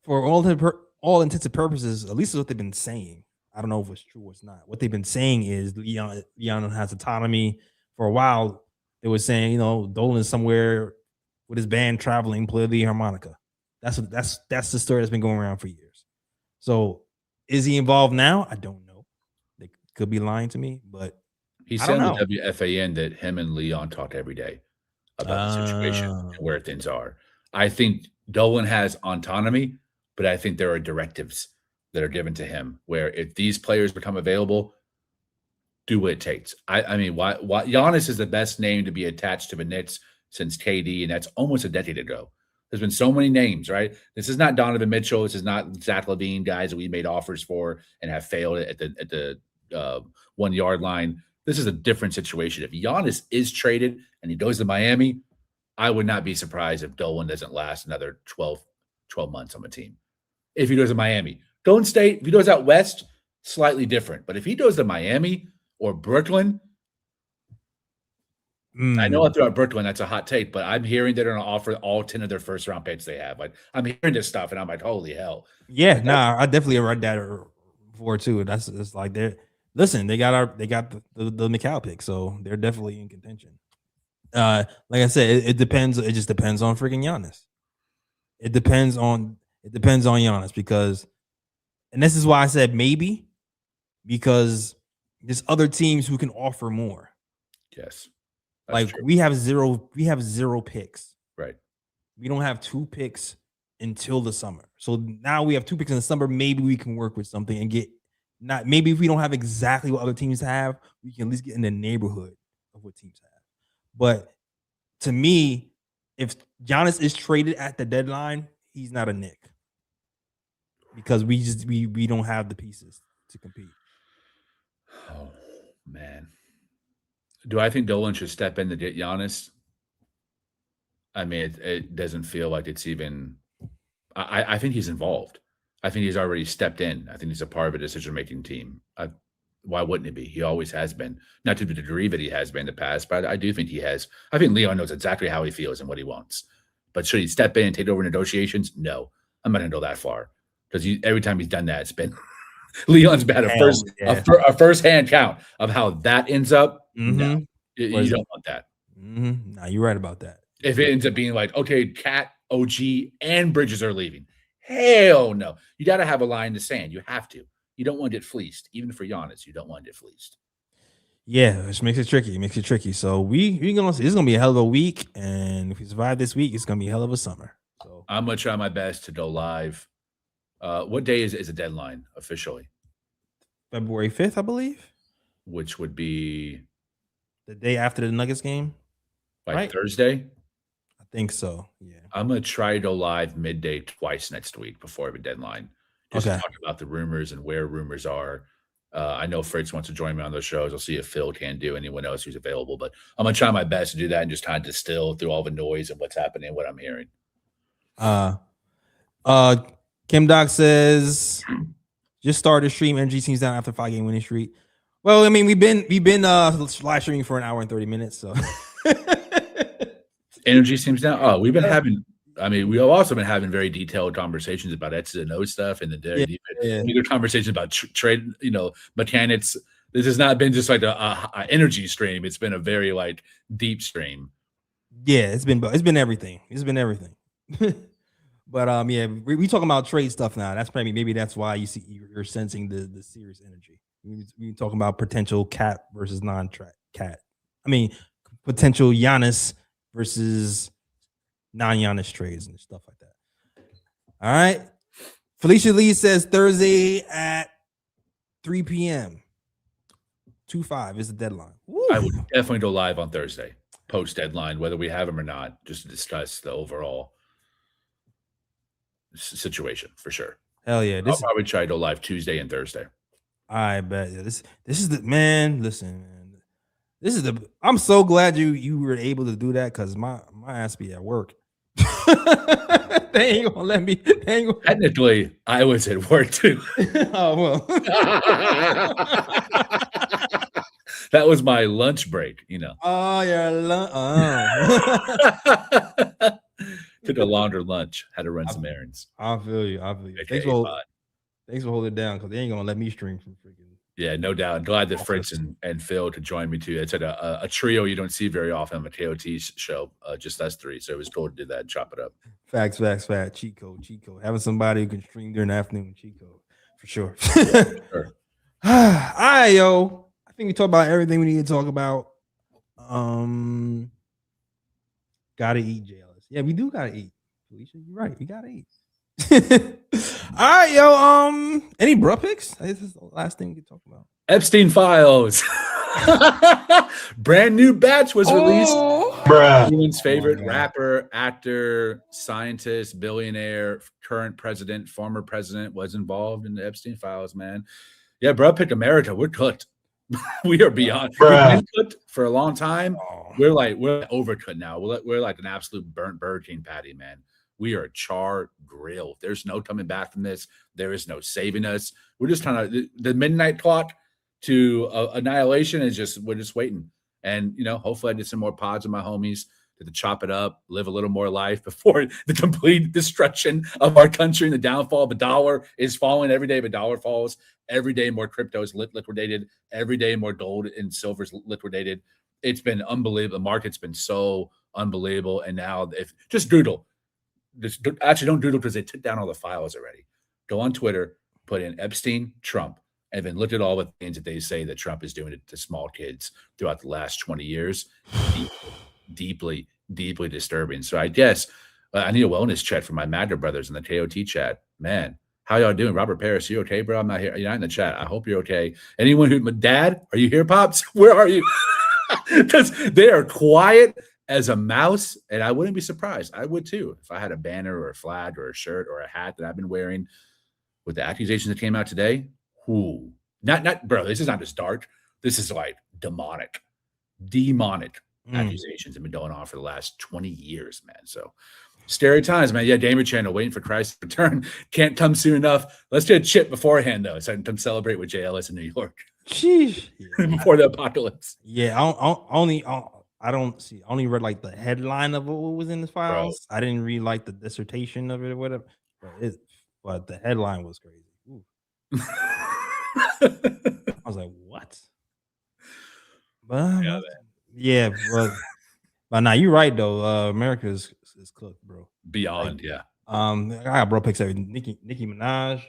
for all intents and purposes, at least is what they've been saying. I don't know if it's true or it's not. What they've been saying is Leon has autonomy. For a while, they were saying, Dolan is somewhere with his band traveling, play the harmonica. That's the story that's been going around for years. So is he involved now? I don't know. They could be lying to me, but he said on the WFAN that him and Leon talk every day about the situation and where things are. I think Dolan has autonomy, but I think there are directives that are given to him where if these players become available, do what it takes. I mean, why Giannis is the best name to be attached to the Knicks since KD, and that's almost a decade ago. There's been so many names, right? This is not Donovan Mitchell. This is not Zach LaVine, guys that we made offers for and have failed at the 1 yard line. This is a different situation. If Giannis is traded and he goes to Miami, I would not be surprised if Dolan doesn't last another 12 months on the team. If he goes to Miami, Golden State, if he goes out west, slightly different. But if he goes to Miami or Brooklyn, I know I threw out Brooklyn. That's a hot take, but I'm hearing they're going to offer all 10 of their first round picks they have. Like, I'm hearing this stuff, and I'm like, holy hell. Yeah, I definitely read that before too. It's like they got the McCall pick, so they're definitely in contention. Like I said, it depends. It just depends on freaking Giannis. It depends on Giannis because, and this is why I said maybe, because there's other teams who can offer more. Yes. Like true. we have zero picks. Right. We don't have 2 picks until the summer. So now we have 2 picks in the summer. Maybe we can work with something and get maybe if we don't have exactly what other teams have, we can at least get in the neighborhood of what teams have. But to me, if Giannis is traded at the deadline, he's not a Knick. Because we don't have the pieces to compete. Oh man. Do I think Dolan should step in to get Giannis? I mean, it doesn't feel like it's even – I think he's involved. I think he's already stepped in. I think he's a part of a decision-making team. Why wouldn't he be? He always has been. Not to the degree that he has been in the past, but I do think he has. I think Leon knows exactly how he feels and what he wants. But should he step in and take over negotiations? No. I'm not going to go that far. Because every time he's done that, it's been – Leon's been a first-hand count of how that ends up. No, you don't want that. No, you're right about that. If it ends up being like, okay, Cat, OG, and Bridges are leaving. Hell no. You got to have a line in the sand. You have to. You don't want to get fleeced. Even for Giannis, you don't want to get fleeced. Yeah, which makes it tricky. So we're gonna see. It's gonna be a hell of a week, and if we survive this week, it's gonna be a hell of a summer. So I'm gonna try my best to go live. What day is the deadline officially? February 5th, I believe. Which would be the day after the Nuggets game, right? Thursday. I think so. Yeah. I'm gonna try to go live midday twice next week before the deadline. Just to talk about the rumors and where rumors are. I know Fritz wants to join me on those shows. I'll see if Phil can do, anyone else who's available. But I'm going to try my best to do that and just kind of distill through all the noise and what's happening and what I'm hearing. Kim Doc says, just started stream. Energy seems down after 5-game winning streak. Well, I mean, we've been live streaming for an hour and 30 minutes. So energy seems down. Oh, we've been having – I mean, we've also been having very detailed conversations about X and O stuff and the conversations about trade, mechanics. This has not been just like a energy stream. It's been a very like deep stream. Yeah, it's been everything. It's been everything. But we talking about trade stuff now. That's maybe that's why you're sensing the serious energy. We talking about potential Cat versus non-Cat. I mean, potential Giannis versus non-Giannis trades and stuff like that. All right. Felicia Lee says Thursday at 3 p.m. 2-5 is the deadline. Woo. I would definitely go live on Thursday, post deadline, whether we have them or not, just to discuss the overall situation for sure. Hell yeah. I'll probably try to go live Tuesday and Thursday. I bet. This is the man. Listen, man. This is I'm so glad you were able to do that because my ass be at work. They ain't gonna let me. Technically, I was at work too. Oh well. That was my lunch break, Oh, your lunch. Took a longer lunch. Had to run some errands. I feel you. AKA Thanks for holding it down because they ain't gonna let me stream from freaking. Yeah, no doubt. Glad that Fritz and Phil to join me too. It's a trio you don't see very often on a KOT show. Just us three, so it was cool to do that and chop it up. Facts. Cheat code. Having somebody who can stream during the afternoon, cheat code for sure. Sure. All right, yo. I think we talked about everything we need to talk about. Gotta eat, JLS. Yeah, we do gotta eat. Felicia, you're right. We gotta eat. All right, yo. Any bruh picks? This is the last thing we can talk about. Epstein files. Brand new batch was released. Everyone's favorite rapper, actor, scientist, billionaire, current president, former president was involved in the Epstein files, man. Yeah, bro, pick America. We're cooked. We are beyond. We've been cooked for a long time. We're overcooked now. We're like an absolute burnt Burger King patty, man. We are char grilled. There's no coming back from this. There is no saving us. We're just trying to the midnight clock to annihilation is we're just waiting. And hopefully I did some more pods with my homies to chop it up, live a little more life before the complete destruction of our country and the downfall of the dollar is falling every day. The dollar falls every day. More crypto is liquidated every day. More gold and silver is liquidated. It's been unbelievable. The market's been so unbelievable. And now, if just Google, actually don't Google because they took down all the files already. Go on Twitter, put in Epstein, Trump, and then look at all the things that they say that Trump is doing to small kids throughout the last 20 years. Deeply disturbing. So I guess I need a wellness check from my Magda brothers in the KOT chat. Man, how y'all doing? Robert Paris, you okay, bro? I'm not here. You're not in the chat. I hope you're okay. Anyone my dad, are you here, Pops? Where are you? Because they are quiet as a mouse, and I wouldn't be surprised. I would too if I had a banner or a flag or a shirt or a hat that I've been wearing with the accusations that came out today. Ooh, not bro. This is not just dark. This is like demonic accusations have been going on for the last 20 years, man. So scary times, man. Yeah, Damer Channel waiting for Christ's return. Can't come soon enough. Let's get a chip beforehand, though, so I can come celebrate with JLS in New York. Sheesh. Before the apocalypse. Yeah, I only read like the headline of what was in the files. Bro. I didn't read like the dissertation of it or whatever. But the headline was crazy. I was like, what? But yeah, but now you're right though. America is cooked, bro. Beyond, yeah. I got bro picks every Nicki Minaj.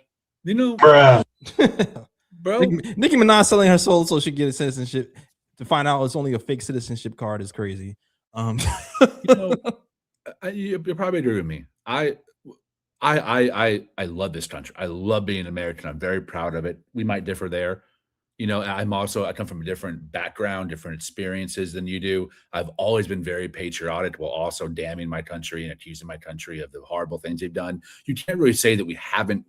Bro. Nicki Minaj selling her soul so she get a citizenship. To find out it's only a fake citizenship card is crazy. You probably agree with me. I love this country. I love being American. I'm very proud of it. We might differ there. I come from a different background, different experiences than you do. I've always been very patriotic while also damning my country and accusing my country of the horrible things they've done. You can't really say that we haven't,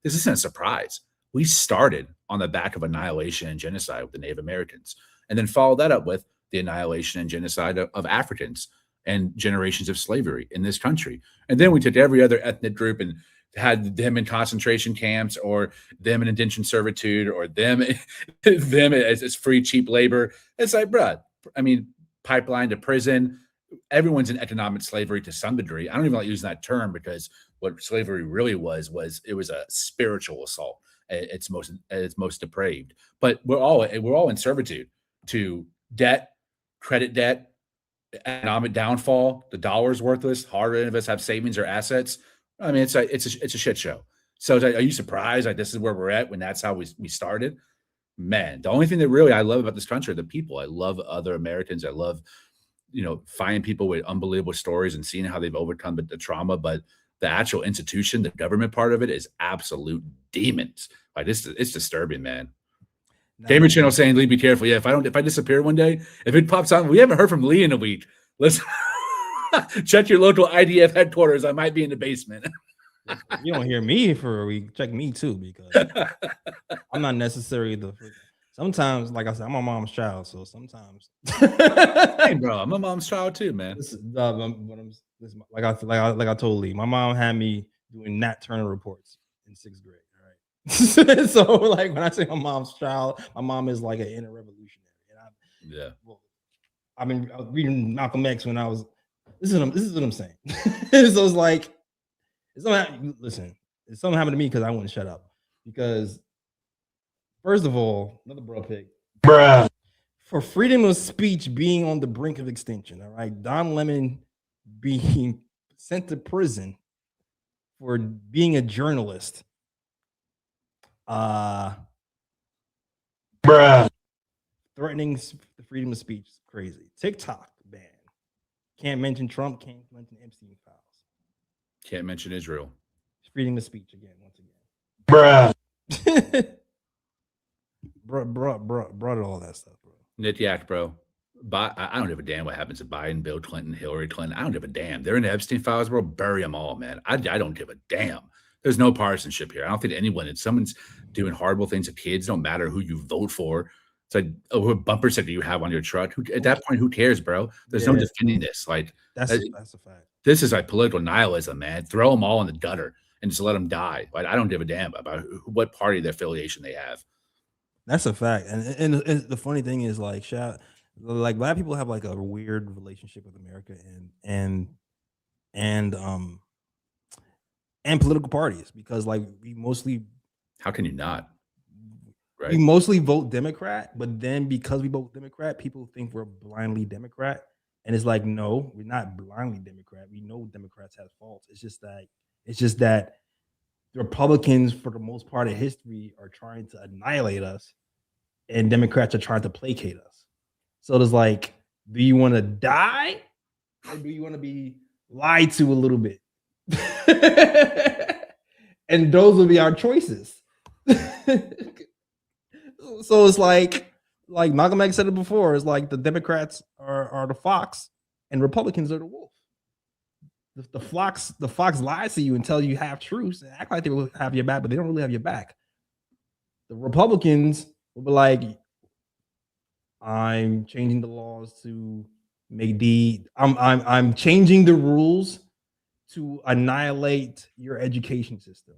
this isn't a surprise. We started on the back of annihilation and genocide with the Native Americans, and then followed that up with the annihilation and genocide of Africans and generations of slavery in this country. And then we took every other ethnic group and had them in concentration camps or them in indentured servitude or them as free, cheap labor. It's like, bruh, I mean, pipeline to prison. Everyone's in economic slavery to some degree. I don't even like using that term because what slavery really was it was a spiritual assault. It's most depraved. But we're all in servitude to debt, credit debt, economic downfall. The dollar's worthless. Hardly any of us have savings or assets. I mean, it's a shit show. So are you surprised this is where we're at when that's how we started? Man, the only thing that really I love about this country are the people. I love other Americans. I love, finding people with unbelievable stories and seeing how they've overcome the trauma. But the actual institution, the government part of it is absolute demons. It's disturbing, man. Gamer Channel saying, Lee, be careful. Yeah, if I disappear one day, if it pops out, we haven't heard from Lee in a week. Listen. Check your local IDF headquarters. I might be in the basement. You don't hear me for a week. Check me too, because I'm not necessarily sometimes, like I said, I'm my mom's child. So sometimes, hey, bro, I'm my mom's child too, man. Like I told Lee, my mom had me doing Nat Turner reports in 6th grade. All right. So like when I say my mom's child, my mom is like an inner revolutionary. I've been reading Malcolm X when I was This is what I'm saying. So it's like, listen, if something happened to me because I wouldn't shut up. Because first of all, another bro pick. Bruh. For freedom of speech being on the brink of extinction, all right? Don Lemon being sent to prison for being a journalist. Bruh. Threatening the freedom of speech is crazy. TikTok ban. Can't mention Trump, can't mention Epstein files. Can't mention Israel. Freedom of speech again, once again. Bruh. brought all that stuff, bro. Nityak, bro. I don't give a damn what happens to Biden, Bill Clinton, Hillary Clinton. I don't give a damn. They're in the Epstein files, bro. Bury them all, man. I don't give a damn. There's no partisanship here. I don't think anyone, if someone's doing horrible things to kids, don't matter who you vote for. It's like, what bumper sticker you have on your truck. At that point, who cares, bro? There's no defending this. Like that's a fact. This is like political nihilism, man. Throw them all in the gutter and just let them die. Like, I don't give a damn about what party their affiliation they have. That's a fact. And the funny thing is, like, black people have like a weird relationship with America and political parties, because like we mostly, how can you not? Right. We mostly vote Democrat, but then because we vote Democrat, people think we're blindly Democrat. And it's like, no, we're not blindly Democrat. We know Democrats have faults. It's just that the Republicans, for the most part of history, are trying to annihilate us, and Democrats are trying to placate us. So there's like, do you want to die, or do you want to be lied to a little bit? And those will be our choices. So it's like Malcolm X said it before. It's like the Democrats are the fox, and Republicans are the wolf. The fox lies to you and tells you half truths and act like they will have your back, but they don't really have your back. The Republicans will be like, I'm changing the laws to make I'm changing the rules to annihilate your education system.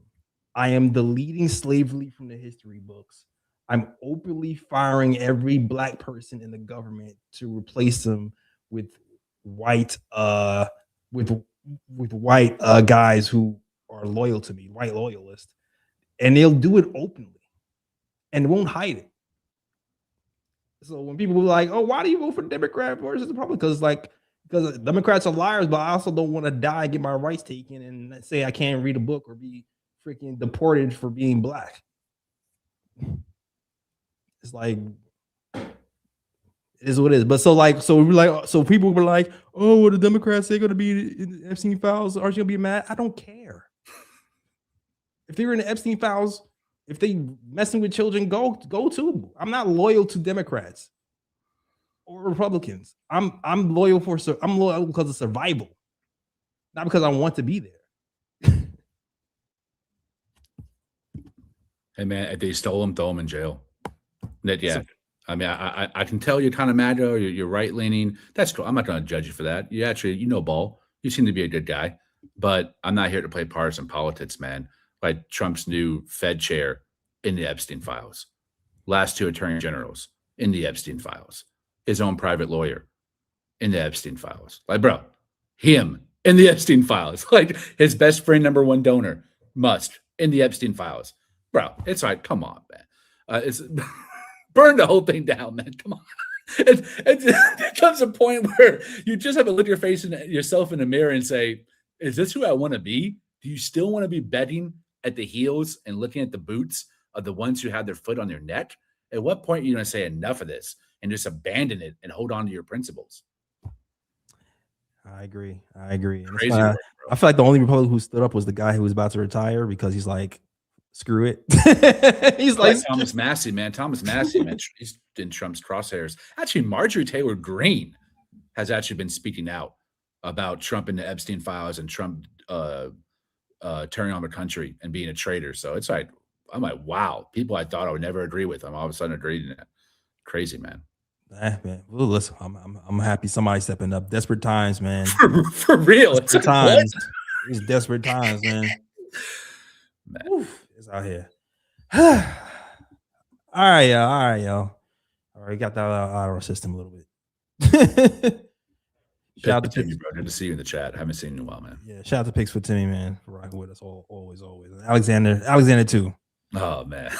I am deleting slavery from the history books. I'm openly firing every black person in the government to replace them with white guys who are loyal to me, white loyalists. And they'll do it openly and won't hide it. So when people are like, oh, why do you vote for the Democrat versus the Republican? Because Democrats are liars, but I also don't want to die and get my rights taken and say I can't read a book or be freaking deported for being black. It's like, it is what it is. But so people were like, oh, well, the Democrats, they're going to be in the Epstein files. Aren't you going to be mad? I don't care. If they were in the Epstein files, if they messing with children, go to. I'm not loyal to Democrats or Republicans. I'm loyal because of survival, not because I want to be there. Hey man, if they stole him, throw them in jail. Yeah, I mean, I can tell you're kind of mad, or you're right leaning. That's cool. I'm not going to judge you for that. You actually, ball. You seem to be a good guy, but I'm not here to play partisan politics, man. Like Trump's new Fed chair in the Epstein files, last two attorney generals in the Epstein files, his own private lawyer in the Epstein files. Like, bro, him in the Epstein files, like his best friend, number one donor, Musk in the Epstein files. Bro, it's like, come on, man. It's burn the whole thing down, man. Come on. It comes a point where you just have to look yourself in the mirror and say, is this who I want to be? Do you still want to be betting at the heels and looking at the boots of the ones who have their foot on their neck? At what point are you going to say enough of this and just abandon it and hold on to your principles? I agree. And Crazy I feel like the only Republican who stood up was the guy who was about to retire, because he's like, screw it. He's like Thomas Massey, man. He's in Trump's crosshairs. Actually, Marjorie Taylor Greene has actually been speaking out about Trump and the Epstein files and Trump turning on the country and being a traitor. So it's like, I'm like, wow, people I thought I would never agree with, I'm all of a sudden agreeing to that. Crazy, man. Man. Well, listen, I'm happy somebody stepping up. Desperate times, man. For real. Desperate times. It's desperate times, man. Oof, it's out here. All right, y'all. All right, got that out of our system a little bit. Shout out to Timmy, Picks. bro. Good to see you in the chat. Haven't seen you in a while, man. Yeah, shout out to Picks for Timmy, man, for rocking with us always. Alexander too. Oh man,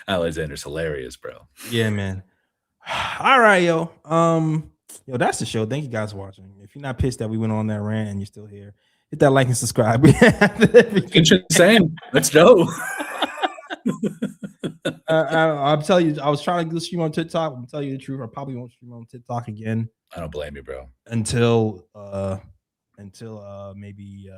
Alexander's hilarious, bro. Yeah, man. All right, yo. Yo, that's the show. Thank you guys for watching. If you're not pissed that we went on that rant and you're still here, hit that like and subscribe. Same. Let's go. I'll tell you, I was trying to stream on TikTok. I'm telling you the truth. I probably won't stream on TikTok again. I don't blame you, bro. Until maybe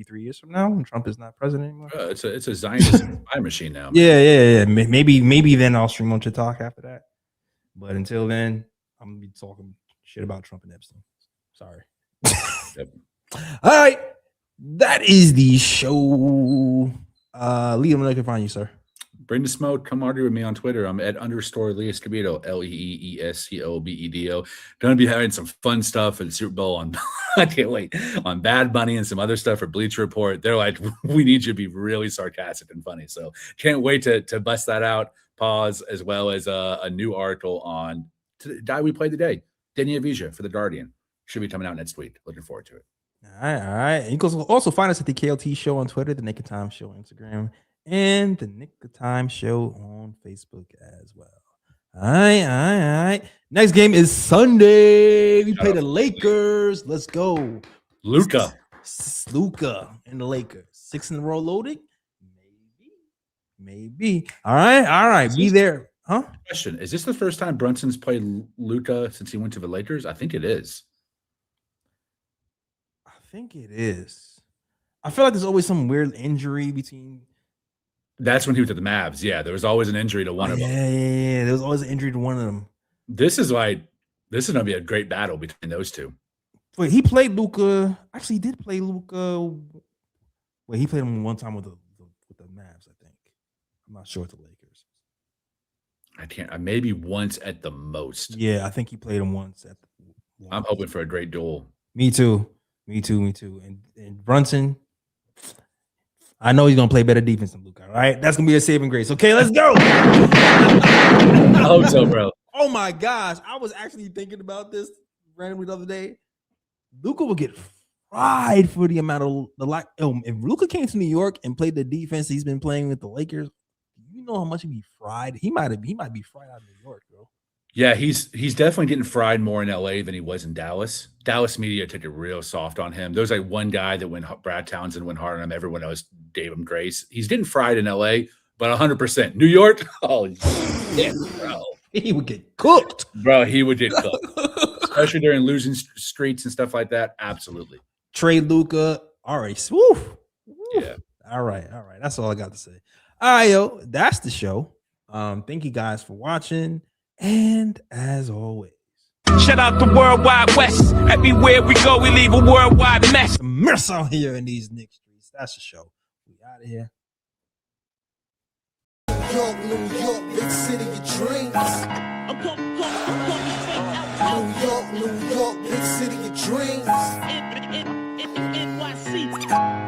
3 years from now when Trump is not president anymore. It's a Zionist spy machine now. Man. Yeah. Maybe then I'll stream on TikTok after that. But until then, I'm gonna be talking shit about Trump and Epstein. Sorry. Yep. All right, that is the show. Liam, where can I find you, sir? Bring the smoke. Come argue with me on Twitter. I'm at _Lee Escobedo, LeeEscobedo. Gonna be having some fun stuff at the Super Bowl on I can't wait on Bad Bunny and some other stuff for Bleacher Report. They're like, we need you to be really sarcastic and funny. So can't wait to bust that out. Pause, as well as a new article on guy we played today, Denny Avija for the Guardian. Should be coming out next week. Looking forward to it. All right. You can also find us at the KLT Show on Twitter, the Knick of Time Show on Instagram, and the Knick of Time Show on Facebook as well. All right. Next game is Sunday. We play the Lakers. Let's go. Luka and the Lakers. 6 in a row loading? Maybe. All right. Be there. Huh? Question. Is this the first time Brunson's played Luka since he went to the Lakers? I think it is. I think it is. I feel like there's always some weird injury between. That's when he was at the Mavs. Yeah, there was always an injury to one of them. Yeah. There was always an injury to one of them. This is going to be a great battle between those two. Wait, he played Luka. Actually, he did play Luka. Wait, he played him one time with the Mavs, I think. I'm not sure with the Lakers. Maybe once at the most. Yeah, I think he played him once. I'm hoping for a great duel. Me too. And Brunson, I know he's gonna play better defense than Luka. All right, that's gonna be a saving grace. Okay, let's go. I hope so, bro. Oh my gosh, I was actually thinking about this randomly the other day. Luka will get fried for the amount of if Luka came to New York and played the defense he's been playing with the Lakers, you know how much he'd be fried. He might be fried out of New York, bro. Yeah, he's definitely getting fried more in LA than he was in Dallas. Dallas media took it real soft on him. There was like one guy that when Brad Townsend went hard on him, everyone else gave him grace. He's getting fried in LA, but 100%. New York, oh shit, bro. He would get cooked. Bro, he would get cooked. Especially during losing streaks and stuff like that. Absolutely. Trade Luka. All right. Woo. Yeah. All right. That's all I got to say. All right, yo. That's the show. Thank you guys for watching. And as always, shout out the Worldwide West. Everywhere we go, we leave a worldwide mess. Mess out here in these Knicks streets. That's the show. We out of here. New York, big city of dreams. New York, big city of dreams. NYC.